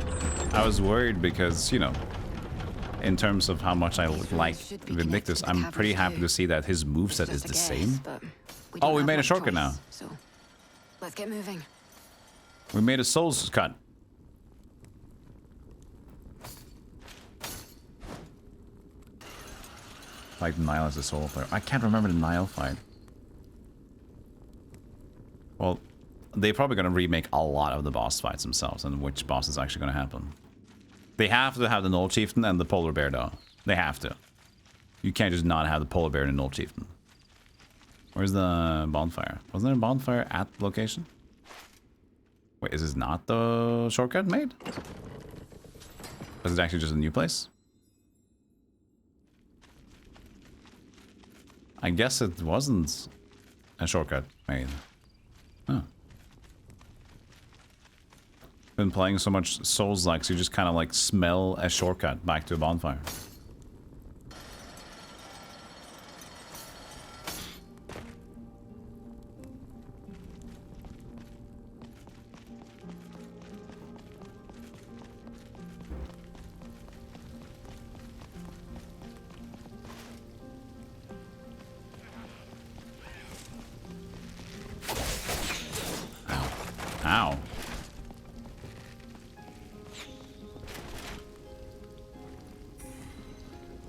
I was worried because, you know, in terms of how much I like Vindictus, I'm pretty happy to see that his moveset is the same. Oh, we made a shortcut now. So let's get moving. We made a Souls cut. Like Nile as a solo player. I can't remember the Nile fight. Well, they're probably going to remake a lot of the boss fights themselves, and which boss is actually going to happen. They have to have the Gnoll Chieftain and the Polar Bear, though. They have to. You can't just not have the Polar Bear and the Gnoll Chieftain. Where's the bonfire? Wasn't there a bonfire at the location? Wait, is this not the shortcut made? Is it actually just a new place? I guess it wasn't a shortcut made. Huh. Been playing so much Souls-like, so you just kind of like smell a shortcut back to a bonfire. Ow.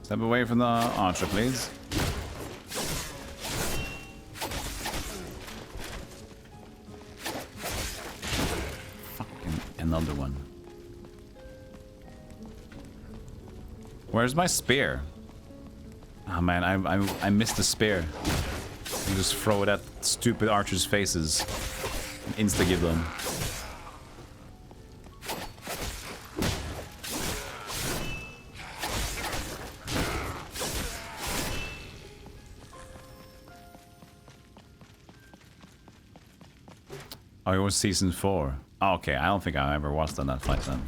Step away from the archer, please. Fucking another one. Where's my spear? Oh man, I missed the spear. You just throw it at stupid archers' faces. Insta-give them. Oh, it was season 4. Oh, okay, I don't think I ever watched on that fight then.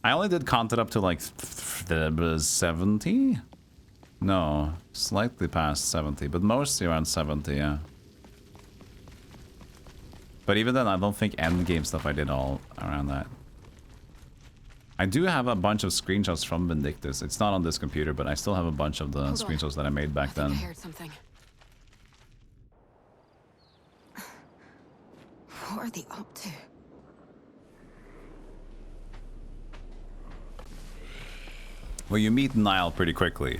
I only did content up to like 70? No, slightly past 70, but mostly around 70, yeah. But even then, I don't think endgame stuff I did all around that. I do have a bunch of screenshots from Vindictus. It's not on this computer, but I still have a bunch of the screenshots that I made back then. I heard something. What are they up to? Well, you meet Niall pretty quickly.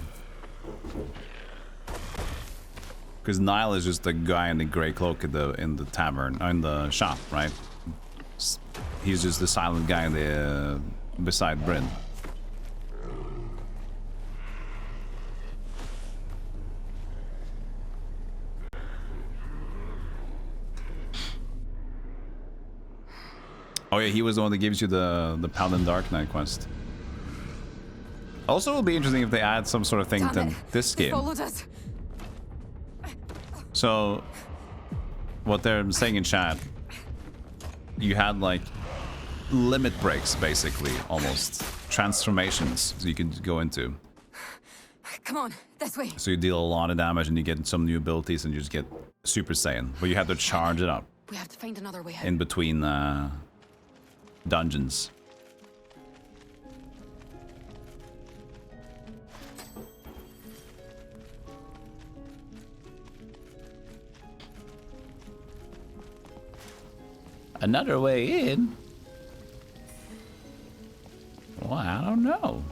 Because Niall is just the guy in the grey cloak in the tavern, in the shop, right? He's just the silent guy in the beside Bryn. Oh yeah, he was the one that gives you the Paladin Dark Knight quest. Also, it'll be interesting if they add some sort of thing to this game. Followed us. So, what they're saying in chat, you had like limit breaks, basically, almost transformations, so you can go into. Come on, this way. So you deal a lot of damage, and you get some new abilities, and you just get Super Saiyan. But you have to charge it up. We have to find another way out. In between dungeons. Another way in? Well, I don't know.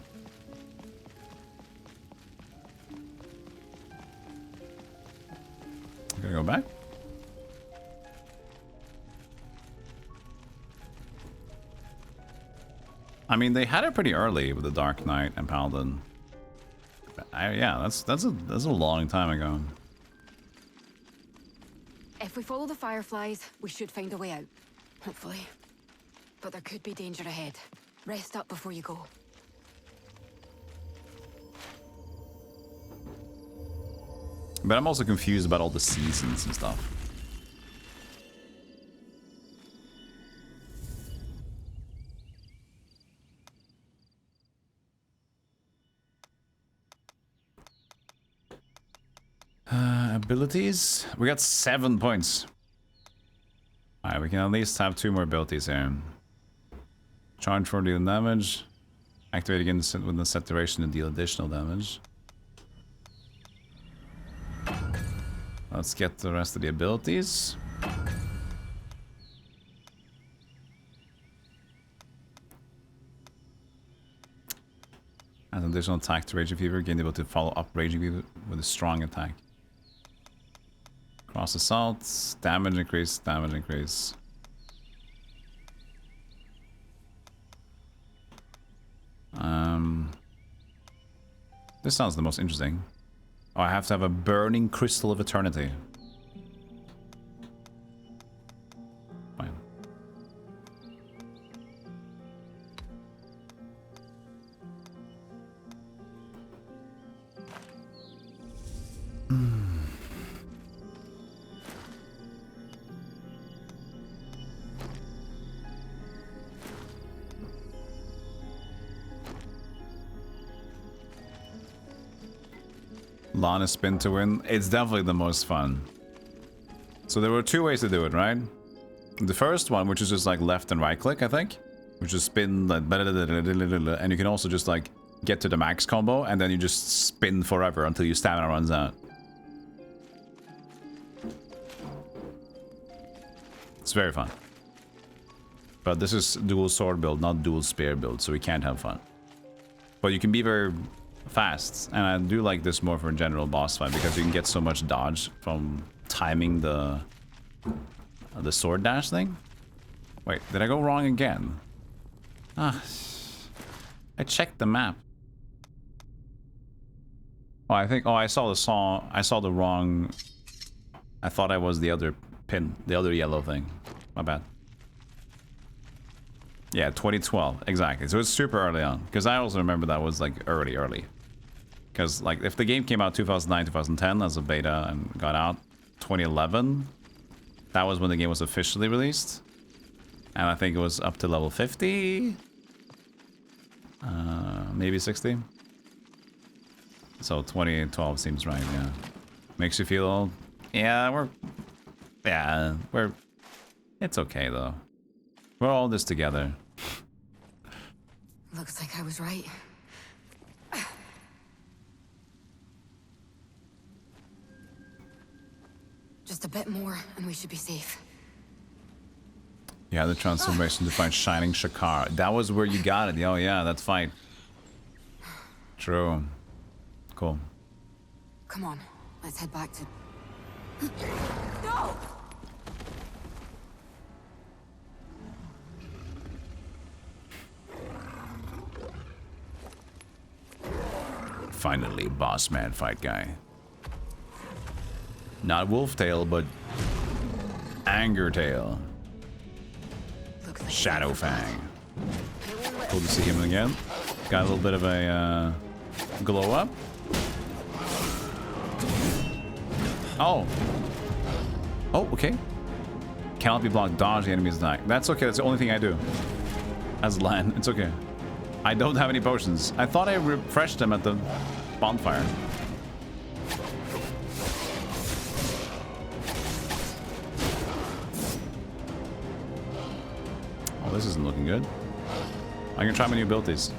Gonna go back? I mean, they had it pretty early with the Dark Knight and Paladin. Yeah, that's a long time ago. If we follow the fireflies, we should find a way out. Hopefully. But there could be danger ahead. Rest up before you go. But I'm also confused about all the seasons and stuff. Abilities? We got 7 points. Alright, we can at least have 2 more abilities here. Charge for deal damage. Activate again with the set duration to deal additional damage. Let's get the rest of the abilities. As an additional attack to Raging Fever, gain the ability to follow up Raging Fever with a strong attack. Cross assault, damage increase, damage increase. This sounds the most interesting. Oh, I have to have a burning crystal of eternity. Fine. Lana spin to win. It's definitely the most fun. So there were 2 ways to do it, right? The first one, which is just like left and right click, I think, which is spin, and you can also just like get to the max combo, and then you just spin forever until your stamina runs out. It's very fun. But this is dual sword build, not dual spear build, so we can't have fun. But you can be very fast, and I do like this more for a general boss fight because you can get so much dodge from timing the sword dash thing. Wait, did I go wrong again? Ah, I checked the map. Oh, I think. Oh, I saw the wrong. I thought I was the other pin, the other yellow thing. My bad. Yeah, 2012, exactly. So it's super early on, because I also remember that was like early. Because like if the game came out 2009, 2010 as a beta and got out 2011, that was when the game was officially released. And I think it was up to level 50, maybe 60. So 2012 seems right, yeah. Makes you feel, yeah, It's okay though. We're all this together. Looks like I was right. Just a bit more, and we should be safe. Yeah, the transformation to find Shining Shakar. That was where you got it. Oh yeah, that fight. True. Cool. Come on, let's head back to... No! Finally, boss man fight guy. Not Wolf Tail, but Anger Tail. Shadow Fang. Cool to see him again. Got a little bit of a glow up. Oh. Oh, okay. Cannot be blocked. Dodge the enemy's attack. That's okay. That's the only thing I do. As Lan, it's okay. I don't have any potions. I thought I refreshed them at the bonfire. Oh, this isn't looking good. I'm gonna try my new abilities.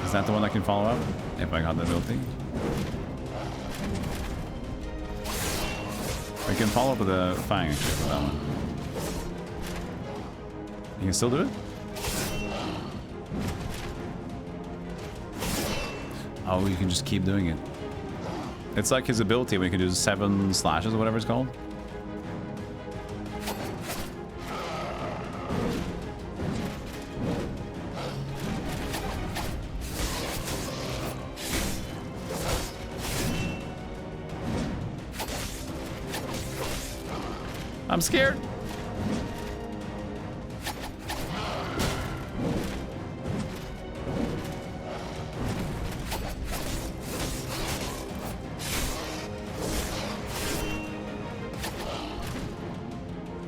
Is that the one I can follow up? If I got the ability. I can follow up with a Fang actually for that one. You can still do it? Oh, you can just keep doing it. It's like his ability when you can do 7 slashes or whatever it's called. I'm scared.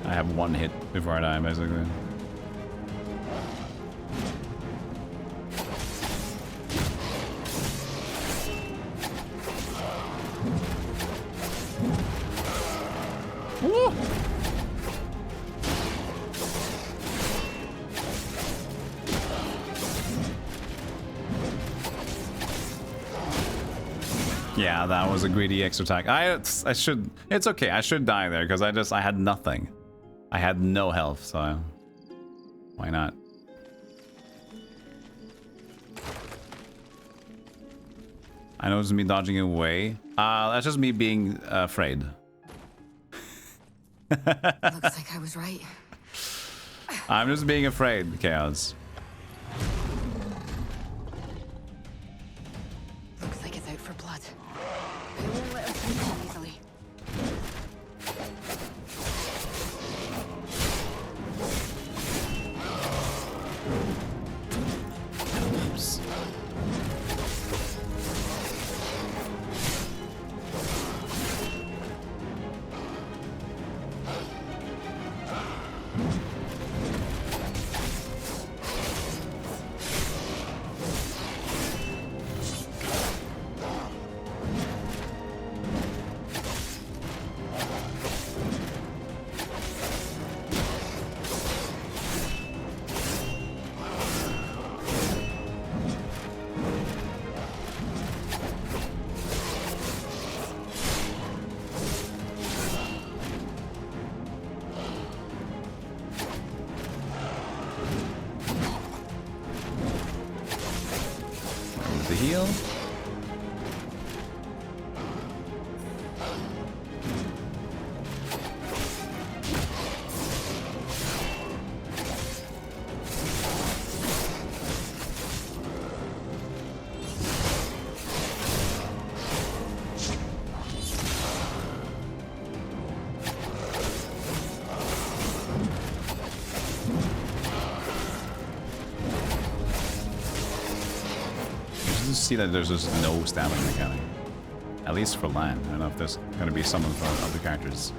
I have 1 hit before I die, basically. Woo! Yeah, that was a greedy X attack. I should... It's okay, I should die there, because I had nothing. I had no health, so... Why not? I know it's me dodging away. That's just me being afraid. Looks like I was right. I'm just being afraid, Chaos. Looks like it's out for blood. They won't let us use it easily. Oops. The heal. See that there's just no stamina mechanic. At least for Lan. I don't know if there's going to be some of the other characters.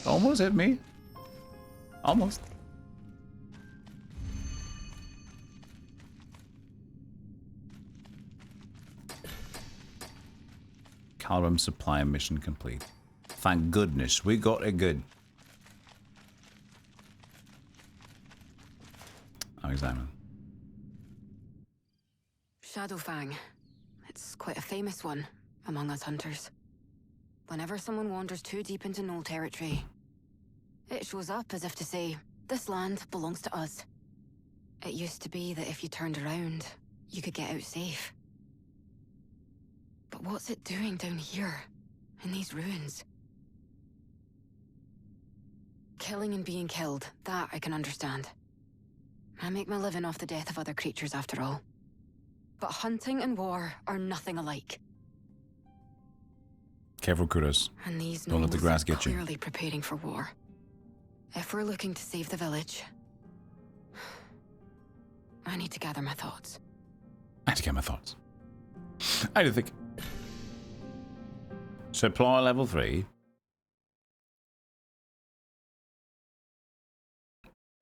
Almost hit me. Almost. Halram supply mission complete. Thank goodness, we got it good. I'll examine. Shadowfang. It's quite a famous one among us hunters. Whenever someone wanders too deep into Knoll territory, it shows up as if to say, this land belongs to us. It used to be that if you turned around, you could get out safe. But what's it doing down here, in these ruins? Killing and being killed, that I can understand. I make my living off the death of other creatures after all. But hunting and war are nothing alike. Careful, Kudos. And these Don't let the grass get you. clearly preparing for war. If we're looking to save the village, I need to gather my thoughts. I need to get my thoughts. I do think. Supply level 3.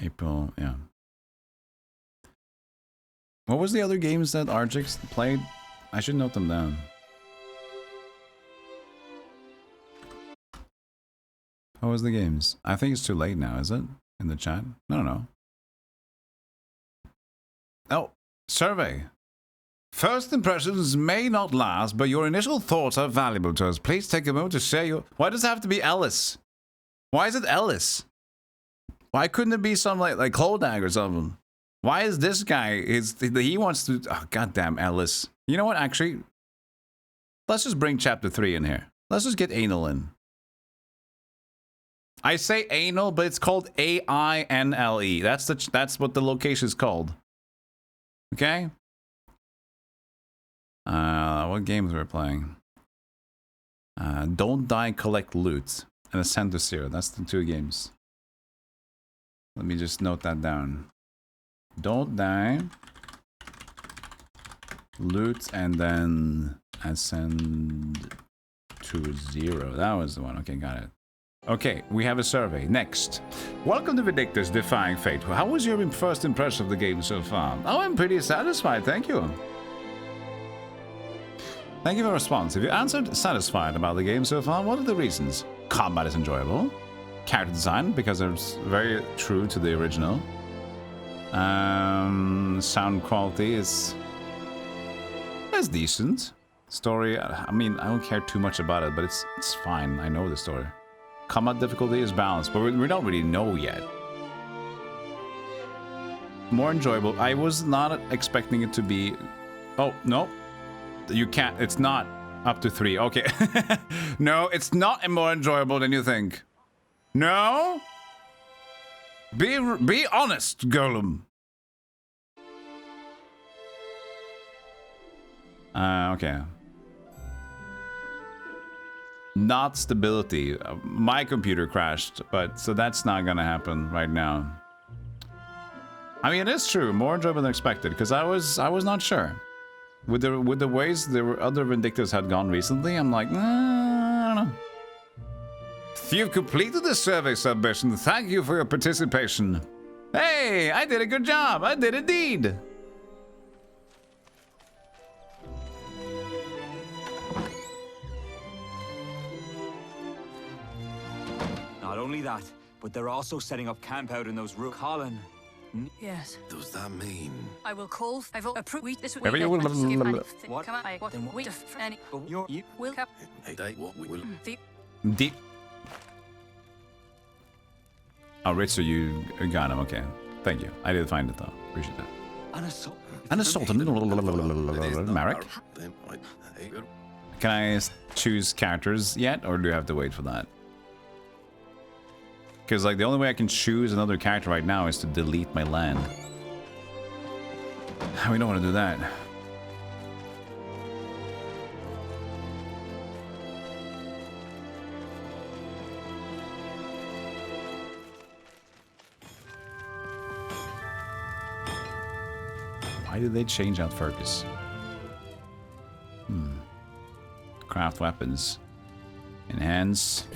April, yeah. What was the other games that Argix played? I should note them down. What was the games? I think it's too late now, is it? In the chat? I don't know. Oh, survey. First impressions may not last, but your initial thoughts are valuable to us. Please take a moment to share your... Why does it have to be Ellis? Why is it Ellis? Why couldn't it be some like Clodag or something? Why is this guy, he wants to... Oh, goddamn Ellis. You know what, actually? Let's just bring chapter 3 in here. Let's just get anal in. I say anal, but it's called A-I-N-L-E. That's what the location is called. Okay? What games we're playing? Don't Die, Collect Loot, and Ascend to Zero. That's the 2 games. Let me just note that down. Don't Die, Loot, and then Ascend to Zero. That was the one. Okay, got it. Okay, we have a survey. Next. Welcome to Vindictus Defying Fate. How was your first impression of the game so far? Oh, I'm pretty satisfied, thank you. Thank you for the response. If you answered satisfied about the game so far, what are the reasons? Combat is enjoyable. Character design, because it's very true to the original. Sound quality is decent. Story, I mean, I don't care too much about it, but it's fine. I know the story. Combat difficulty is balanced, but we don't really know yet. More enjoyable. I was not expecting it to be... Oh, no. You can't. It's not up to 3. Okay. No, it's not more enjoyable than you think. No? Be honest, Golem. Okay. Not stability. My computer crashed, but so that's not gonna happen right now. I mean, it is true. More enjoyable than expected, because I was not sure. With the ways the other Vindictus had gone recently, I'm like, I don't know. You've completed the survey submission. Thank you for your participation. Hey, I did a good job. I did indeed. Not only that, but they're also setting up camp out in those ruins. Colin. Yes. Does that mean? I will call. I will approve this week. Maybe you will- What? Come on, what? Wait for any. You Will cap. Hey, what will? Deep. Oh, Ritsu, you got him. Okay. Thank you. I did find it, though. Appreciate that. an assault. An assault. Marek. Can I choose characters yet, or do I have to wait for that? Because, like, the only way I can choose another character right now is to delete my land. We don't want to do that. Why did they change out Fergus? Craft weapons. Enhance.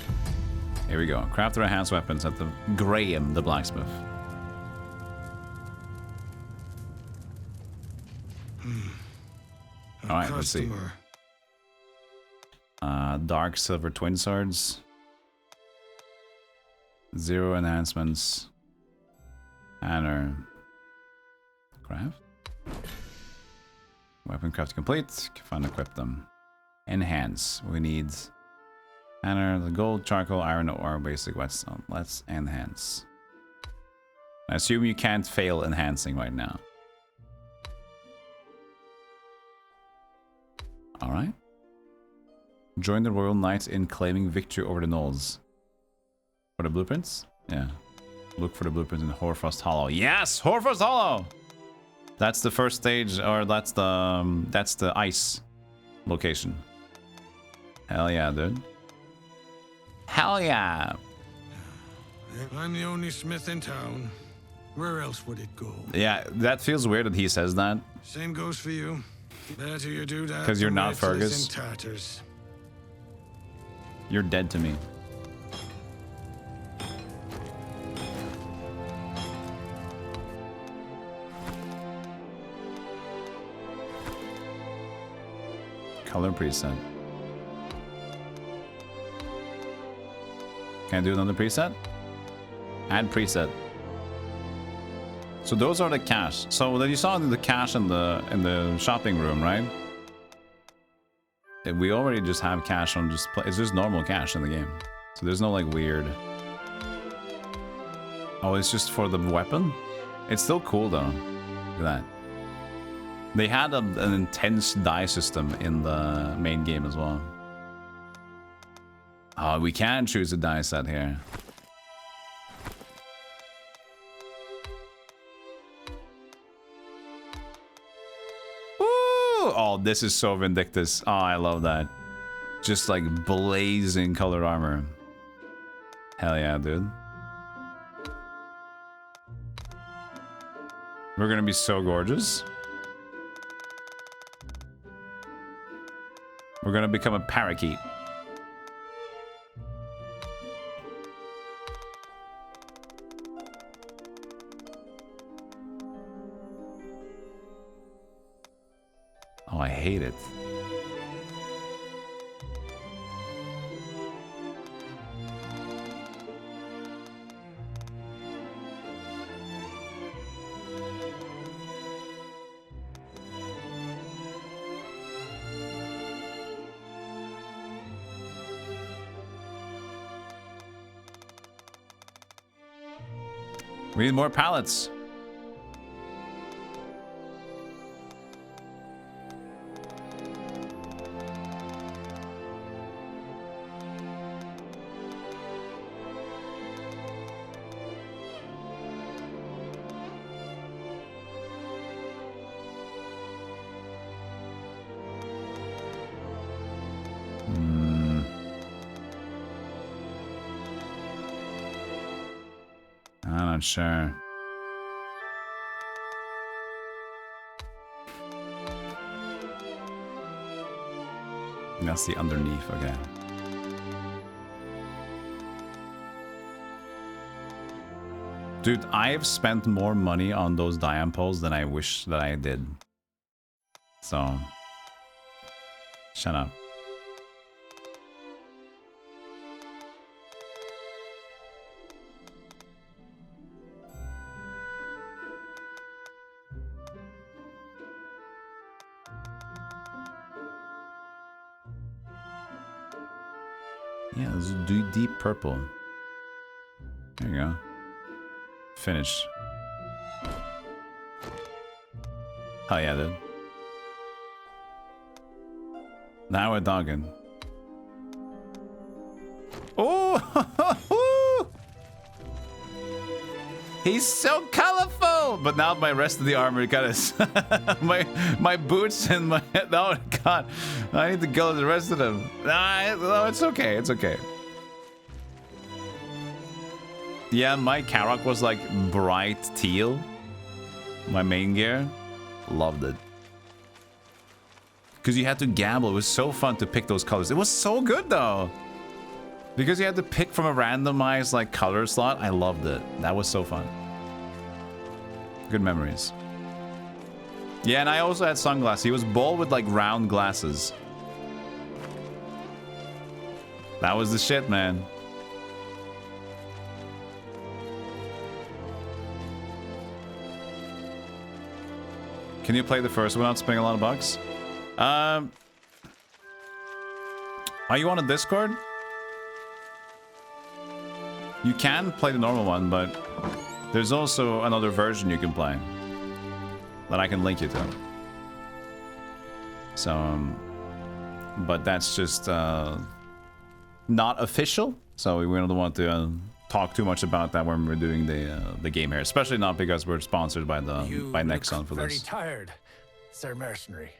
Here we go. Craft or enhance weapons at the Graham, the blacksmith. Alright, let's see. Dark silver twin swords. 0 enhancements. Hammer. Craft. Weapon craft complete. Can equip them. Enhance. We need hammer, the gold, charcoal, iron ore, basic whetstone. Let's enhance. I assume you can't fail enhancing right now. Alright. Join the Royal Knights in claiming victory over the Gnolls. For the blueprints? Yeah. Look for the blueprints in Hoarfrost Hollow. Yes! Hoarfrost Hollow! That's the first stage, or that's the ice location. Hell yeah, dude. Hell yeah! I'm the only smith in town. Where else would it go? Yeah, that feels weird that he says that. Same goes for you. Better you do that. Because you're not Fergus. In tatters. You're dead to me. Color preset. Can I do another preset? Add preset. So those are the cash. So that you saw the cash in the shopping room, right? We already just have cash on just play. It's just normal cash in the game. So there's no like weird. Oh, it's just for the weapon? It's still cool though. Look at that. They had an intense die system in the main game as well. Oh, we can choose a die set here. Ooh! Oh, this is so Vindictus. Oh, I love that. Just like blazing colored armor. Hell yeah, dude. We're gonna be so gorgeous. We're gonna become a parakeet. Oh, I hate it. We need more pallets. I'm not sure. That's the underneath, okay. Dude, I've spent more money on those diamond poles than I wish that I did. So, shut up. Yeah, let's do deep purple. There you go. Finish. Oh yeah, dude. Now we're dogging. Oh! He's so colorful! But now my rest of the armor got us. my boots and my... Oh god. I need to go to the rest of them. Nah, no, it's okay. It's okay. Yeah, my Karok was like bright teal. My main gear. Loved it. Because you had to gamble. It was so fun to pick those colors. It was so good though. Because you had to pick from a randomized like color slot. I loved it. That was so fun. Good memories. Yeah, and I also had sunglasses. He was bald with like round glasses. That was the shit, man. Can you play the first one without spending a lot of bucks? Are you on a Discord? You can play the normal one, but there's also another version you can play that I can link you to. So, but that's just not official, so we don't want to talk too much about that when we're doing the game here, especially not because we're sponsored by Nexon for very this. Tired, Sir Mercenary.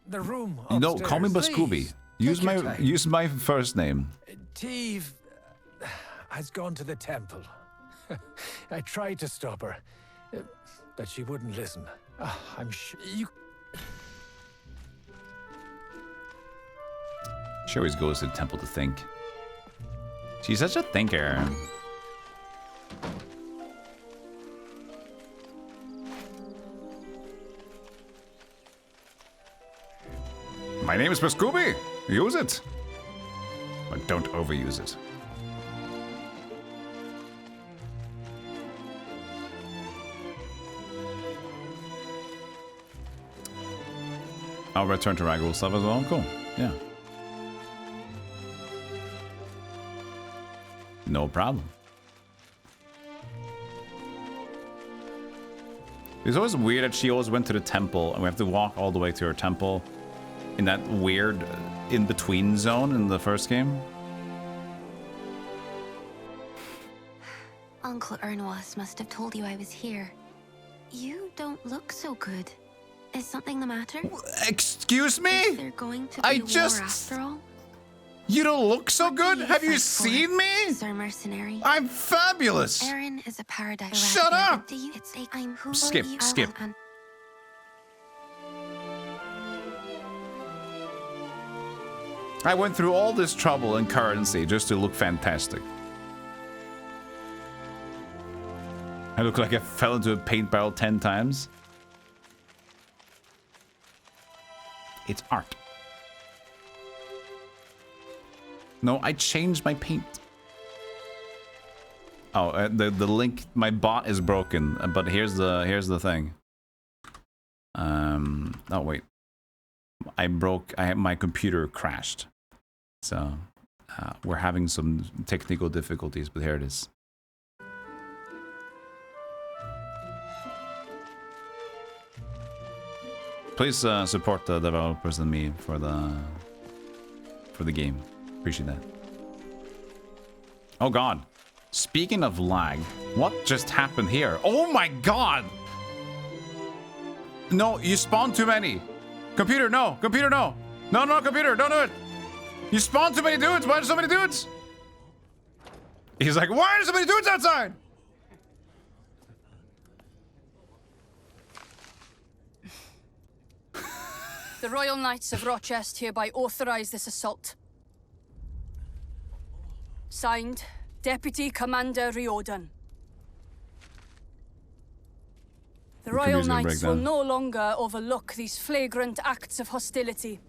The room No, upstairs. call me Bascooby. Use my first name. Teve has gone to the temple. I tried to stop her, but she wouldn't listen. I'm sure you. She always goes to the temple to think. She's such a thinker. My name is Bascooby. Use it. But don't overuse it. I'll return to Ragul stuff as well. Cool. Yeah. No problem. It's always weird that she always went to the temple and we have to walk all the way to her temple in that weird in-between zone in the first game. Uncle Ernwas must have told you I was here. You don't look so good. Is something the matter? Excuse me? Is there going to be war after all? You don't look so good? Do you Have you fight for, seen me? Sir Mercenary? I'm fabulous! Erin is a paradise. Shut up! Do you, it's like I'm who Skip, you skip. and I went through all this trouble and currency just to look fantastic. I look like I fell into a paint barrel 10 times. It's art. No, I changed my paint. Oh, the link, my bot is broken, but here's the thing. Oh wait, my computer crashed, so we're having some technical difficulties, but here it is. Please support the developers and me for the game. Appreciate that. Oh god. Speaking of lag, what just happened here? Oh my god! No, you spawned too many. Computer, no. Computer, no. No, no, computer, don't do it. You spawned too many dudes. Why are there so many dudes? He's like, why are there so many dudes outside? The Royal Knights of Rochester hereby authorize this assault. Signed, Deputy Commander Riordan. The Royal Knights will no longer overlook these flagrant acts of hostility.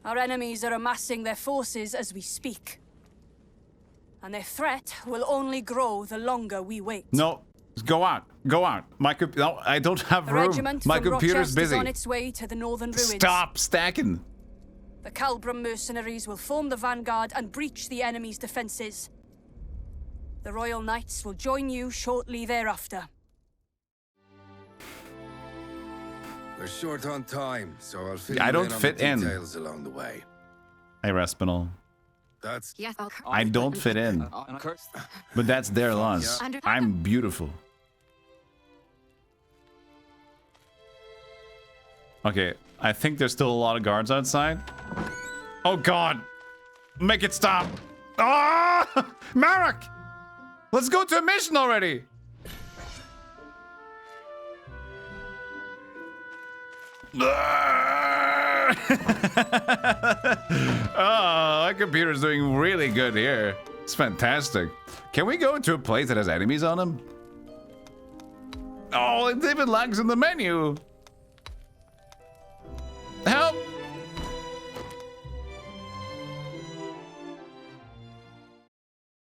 Our enemies are amassing their forces as we speak. And their threat will only grow the longer we wait. No, go out. Go out. No, I don't have room. My computer's busy. Is on its way to the northern ruins. Stop stacking. The Calbrum mercenaries will form the vanguard and breach the enemy's defenses. The Royal Knights will join you shortly thereafter. We're short on time, so I'll fill I you don't in on fit the in. details along the way. Hey, Respinal. That's Yes, I don't fit in. But that's their loss. Yeah. I'm beautiful. Okay, I think there's still a lot of guards outside. Oh god! Make it stop! Ah! Marek! Let's go to a mission already! Oh, my computer's doing really good here. It's fantastic. Can we go to a place that has enemies on them? Oh, it even lags in the menu. Help!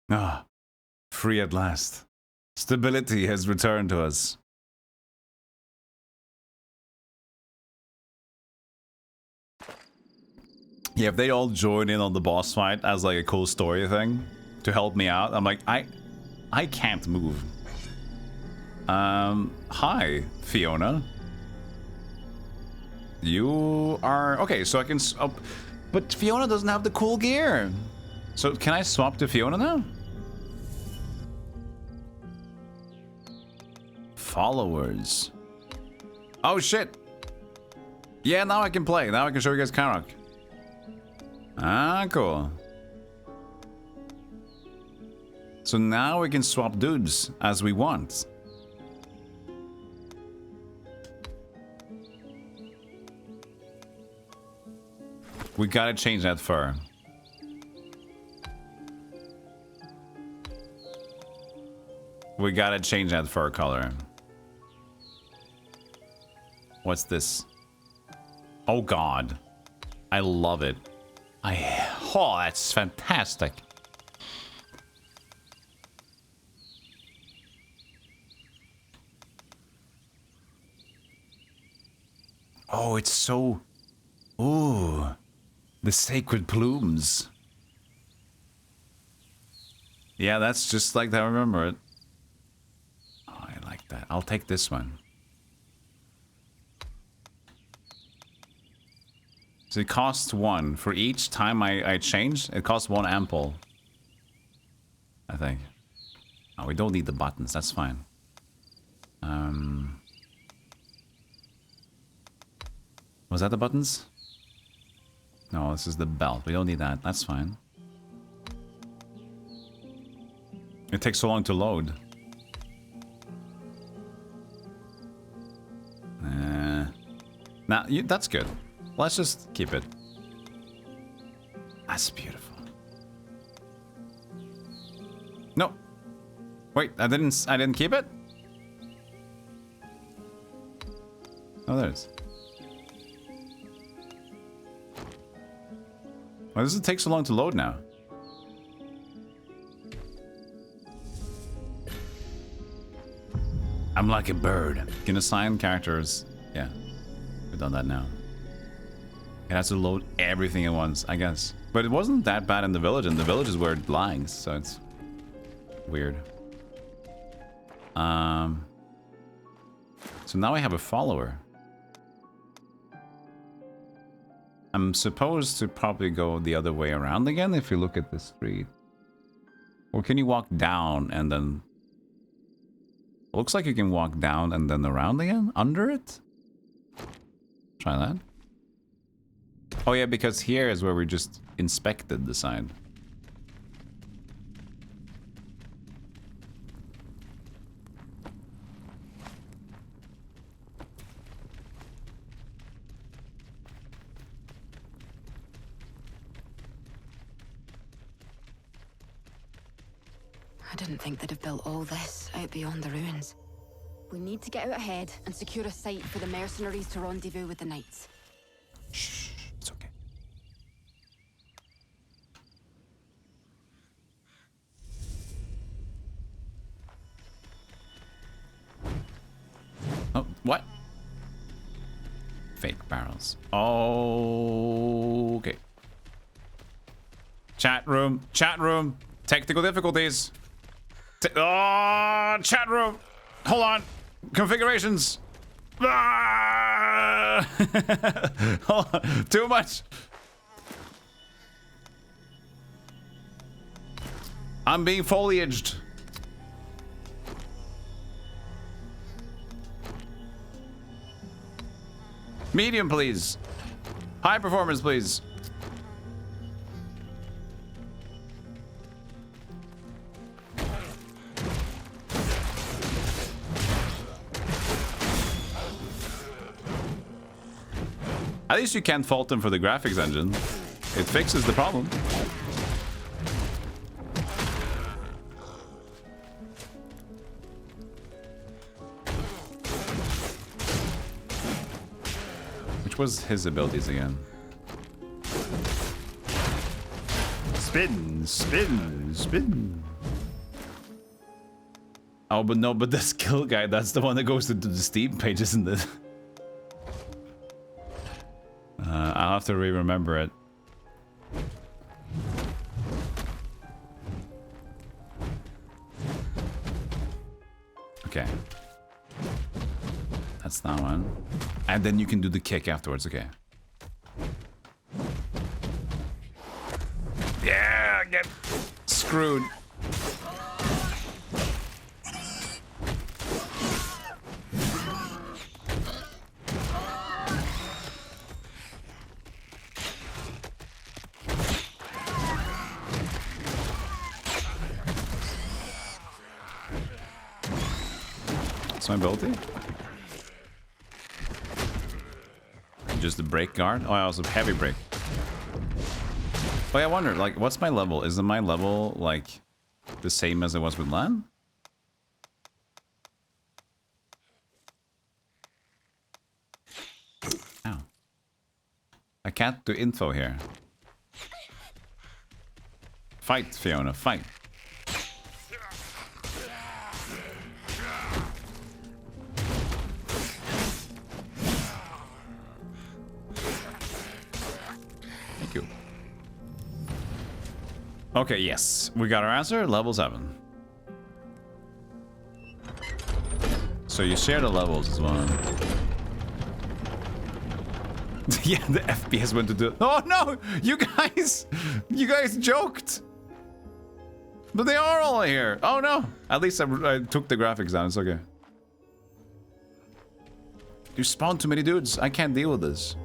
Ah, free at last. Stability has returned to us. Yeah, if they all join in on the boss fight as like a cool story thing to help me out, I'm like, I can't move. Hi, Fiona. You are okay, so I can. Oh, but Fiona doesn't have the cool gear. So can I swap to Fiona now? Followers. Oh shit. Yeah, now I can play. Now I can show you guys Karok. Ah, cool. So now we can swap dudes as we want. We gotta change that fur. We gotta change that fur color. What's this? Oh god. I love it. Oh, that's fantastic. Oh, it's so... Ooh. The sacred plumes. Yeah, that's just like that. I remember it. Oh, I like that. I'll take this one. So it costs 1. For each time I change, it costs 1 ample. I think. Oh, we don't need the buttons. That's fine. Was that the buttons? No, this is the belt. We don't need that. That's fine. It takes so long to load. Nah, that's good. Let's just keep it. That's beautiful. No. Wait, I didn't keep it? Oh, there it is. Why does it take so long to load now? I'm like a bird. Can assign characters. Yeah, we've done that now. It has to load everything at once, I guess. But it wasn't that bad in the village, and the village is where it belongs, so it's weird. So now I have a follower. I'm supposed to probably go the other way around again if you look at the street. Or can you walk down and then... Looks like you can walk down and then around again? Under it? Try that. Oh yeah, because here is where we just inspected the side. I didn't think they'd have built all this out beyond the ruins. We need to get out ahead and secure a site for the mercenaries to rendezvous with the knights. Shh, it's okay. Oh, what? Fake barrels. Oh, okay. Chat room, technical difficulties. Chat room. Hold on. Configurations. Ah! Hold on. Too much. I'm being foliaged. Medium, please. High performance, please. At least you can't fault them for the graphics engine. It fixes the problem. Which was his abilities again? Spin, spin, spin. Oh, but no, but the skill guide, that's the one that goes to the Steam page, isn't it? I'll have to re-remember it. Okay. That's that one. And then you can do the kick afterwards, okay. Yeah, get screwed. That's my ability? Just the break guard? Oh, I also have heavy break. Oh, yeah, I wonder, like, what's my level? Isn't my level, like, the same as it was with Lan? Ow. I can't do info here. Fight, Fiona, fight. Thank you. Okay, yes. We got our answer. Level 7. So you share the levels as well. Yeah, the FPS went to do... Oh no! You guys joked! But they are all here. Oh no! At least I took the graphics down. It's okay. You spawned too many dudes. I can't deal with this.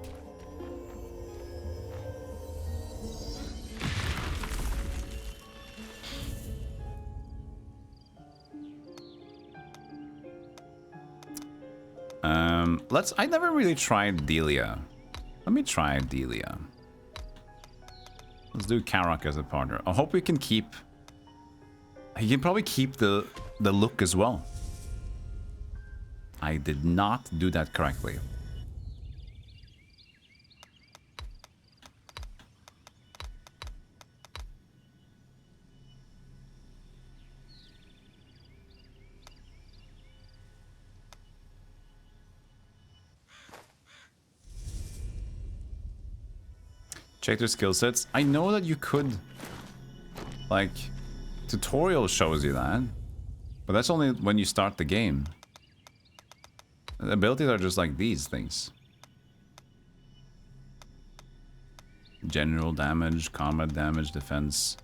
I never really tried Delia. Let me try Delia. Let's do Karok as a partner. I hope we can keep... He can probably keep the look as well. I did not do that correctly. Check their skill sets. I know that you could, like, tutorial shows you that, but that's only when you start the game. The abilities are just like these things. General damage, combat damage, defense,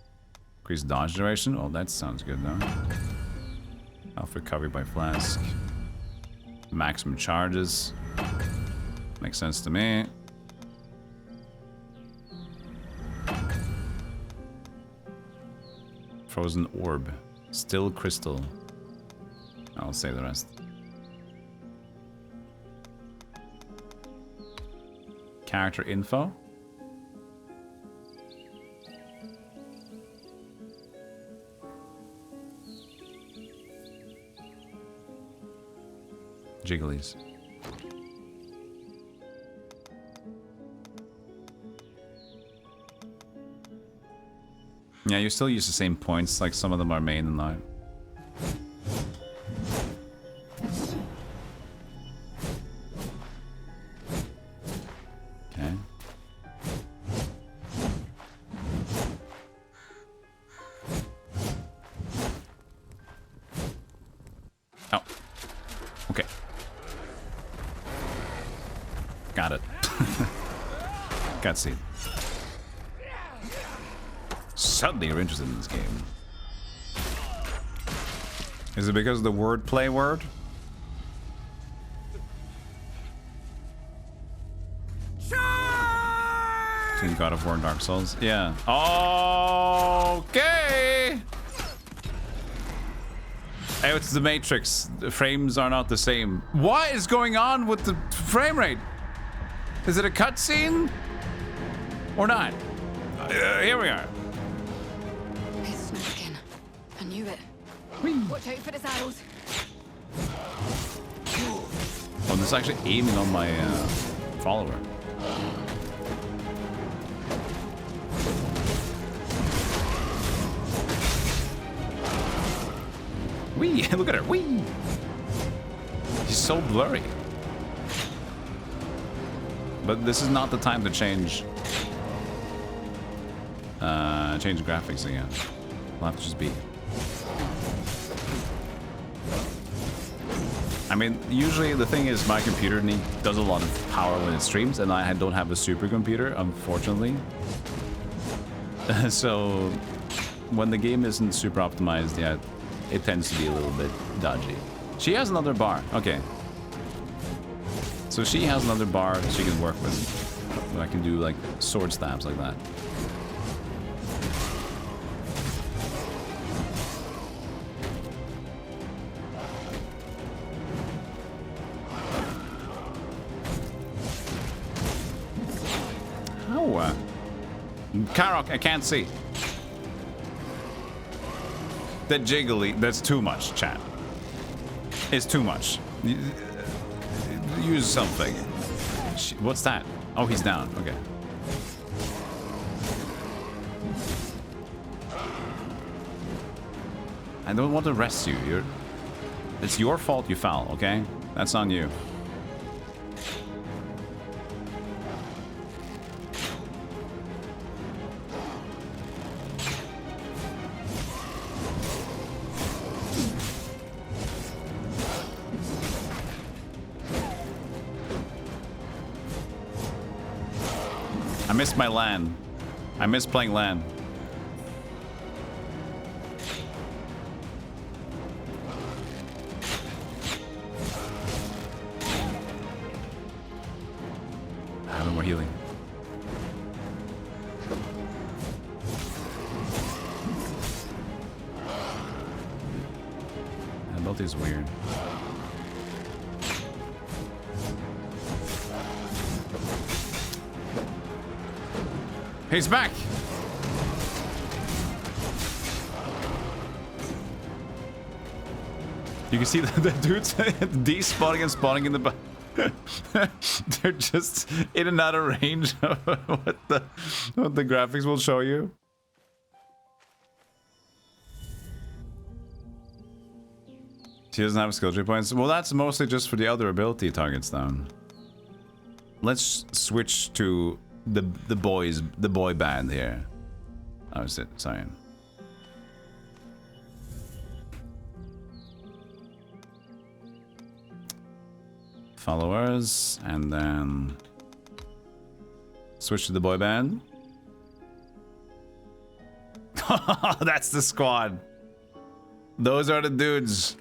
increased dodge duration. Oh, that sounds good though. Health recovery by flask. Maximum charges. Makes sense to me. Frozen orb. Still crystal. I'll save the rest. Character info. Jigglies. Yeah, you still use the same points, like some of them are main and not. Okay. Oh. Okay. Got it. Cutscene. Suddenly you're interested in this game. Is it because of the wordplay word? Between God of War and Dark Souls? Yeah. Okay! Hey, it's the Matrix. The frames are not the same. What is going on with the frame rate? Is it a cutscene? Or not? Here we are. I knew it. Watch out for his arrows. Oh, this is actually aiming on my follower. Wee! Look at her! Wee! She's so blurry. But this is not the time to change graphics again. We'll have to just be. I mean, usually the thing is my computer does a lot of power when it streams, and I don't have a supercomputer, unfortunately. So when the game isn't super optimized yet, it tends to be a little bit dodgy. She has another bar. Okay. So she has another bar she can work with. I can do like sword stabs like that. Oh, Karok, I can't see. That jiggly, that's too much, chat. It's too much. Use something. What's that? Oh, he's down. Okay. I don't want to rest you. It's your fault you fell, okay? That's on you. I missed my land. I miss playing land. I have no more healing. That ability is weird. He's back! You can see the dudes de-spotting and spawning in the back. They're just in and out of range of what the graphics will show you. She doesn't have skill tree points. Well, that's mostly just for the other ability targets down. Let's switch to the boy band here. Oh, is it? Sorry. Followers, and then switch to the boy band. That's the squad. Those are the dudes.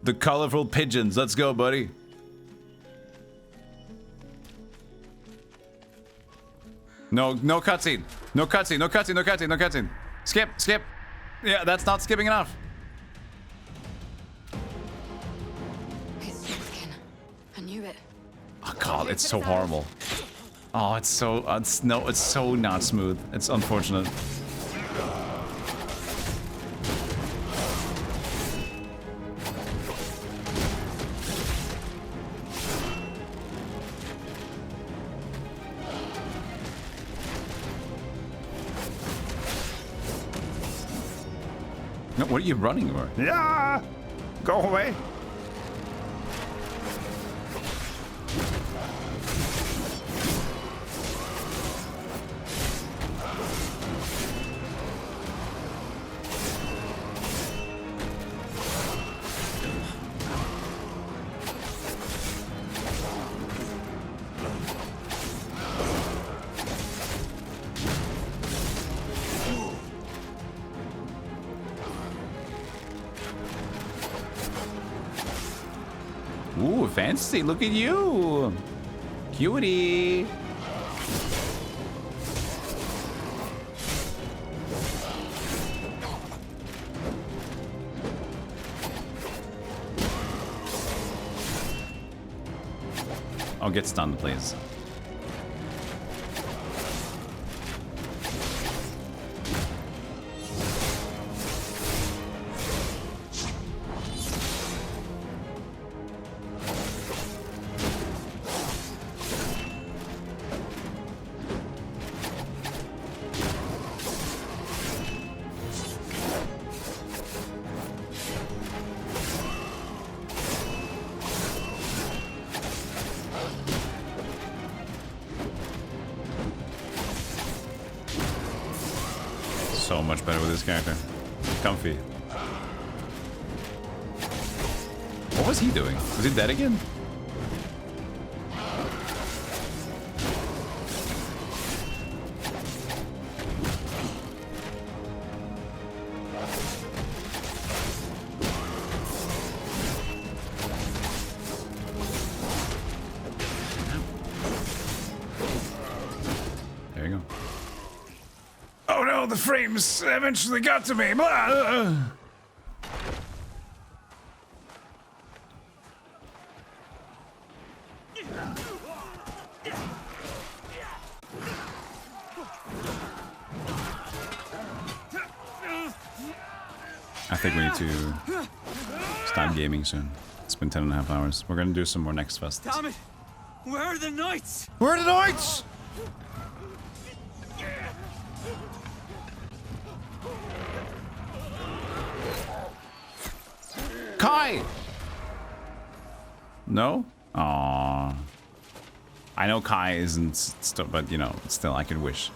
The colorful pigeons. Let's go, buddy. No cutscene. No cutscene. No cutscene. No cutscene. No cutscene. Skip. Skip. Yeah, that's not skipping enough. I knew it. Oh god, it's so horrible. Oh, it's so it's so not smooth. It's unfortunate. No, what are you running for? Yeah! Go away! Ooh, fancy. Look at you. Cutie. Oh, get stunned, please. so much better with this character. Comfy. What was he doing? Was he dead again? There you go. Oh no, the frames eventually got to me. Blah. I think we need to stop gaming soon. It's been 10.5 hours. We're gonna do some more next fest. Damn it! Where are the knights? Where are the knights? Kai! No? Aww. I know Kai isn't still, but you know, still I could wish.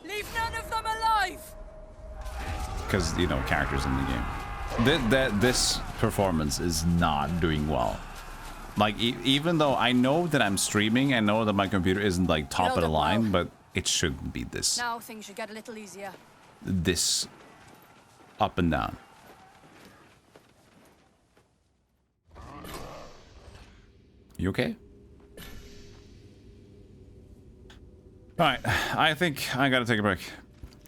Leave none of them alive! Because, you know, characters in the game. This performance is not doing well. Like, even though I know that I'm streaming, I know that my computer isn't like top of the line, but it shouldn't be this. Now things should get a little easier. This up and down. You okay? Alright, I think I gotta take a break.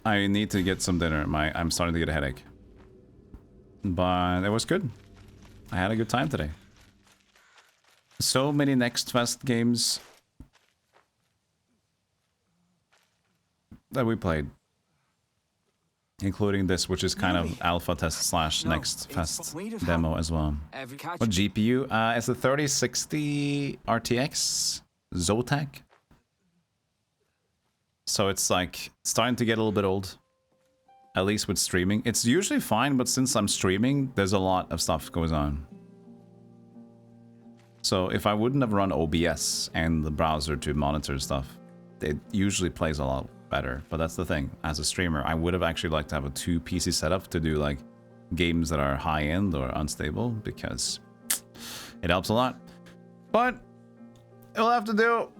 I need to get some dinner. I'm starting to get a headache. But it was good. I had a good time today. So many Next Fest games that we played. Including this, which is kind of alpha test slash Next Fest demo as well. What GPU? It's a 3060 RTX Zotac. So it's like starting to get a little bit old. At least with streaming. It's usually fine, but since I'm streaming, there's a lot of stuff goes on. So if I wouldn't have run OBS and the browser to monitor stuff, it usually plays a lot better. But that's the thing. As a streamer, I would have actually liked to have a 2 PC setup to do like games that are high-end or unstable, because it helps a lot. But it'll have to do.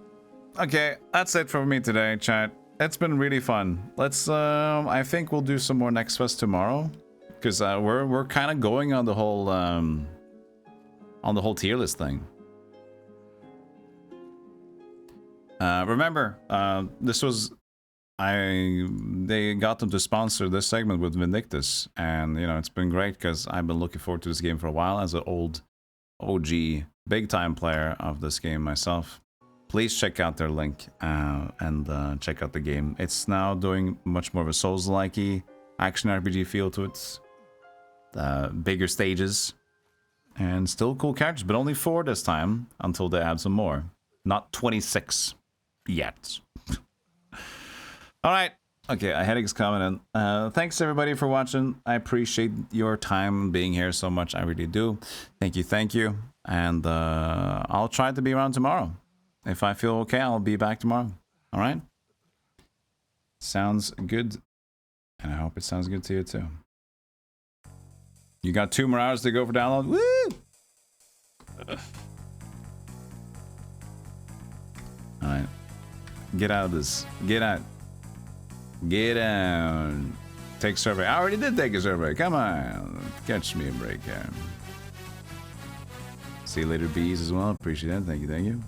Okay, that's it for me today, chat. It's been really fun. Let's I think we'll do some more Next Fest tomorrow, because we're kind of going on the whole tier list thing. Remember, this was they got them to sponsor this segment with Vindictus, and you know, it's been great because I've been looking forward to this game for a while as an old OG big time player of this game myself. Please check out their link and check out the game. It's now doing much more of a Souls-like-y action RPG feel to it. Bigger stages. And still cool characters, but only 4 this time until they add some more. Not 26 yet. Alright. Okay, a headache's coming in. Thanks everybody for watching. I appreciate your time being here so much. I really do. Thank you, thank you. And I'll try to be around tomorrow. If I feel okay, I'll be back tomorrow. All right? Sounds good. And I hope it sounds good to you too. You got 2 more hours to go for download. Woo! All right. Get out of this. Get out. Get out. Take survey. I already did take a survey. Come on. Catch me a break here. See you later, bees, as well. Appreciate that. Thank you, thank you.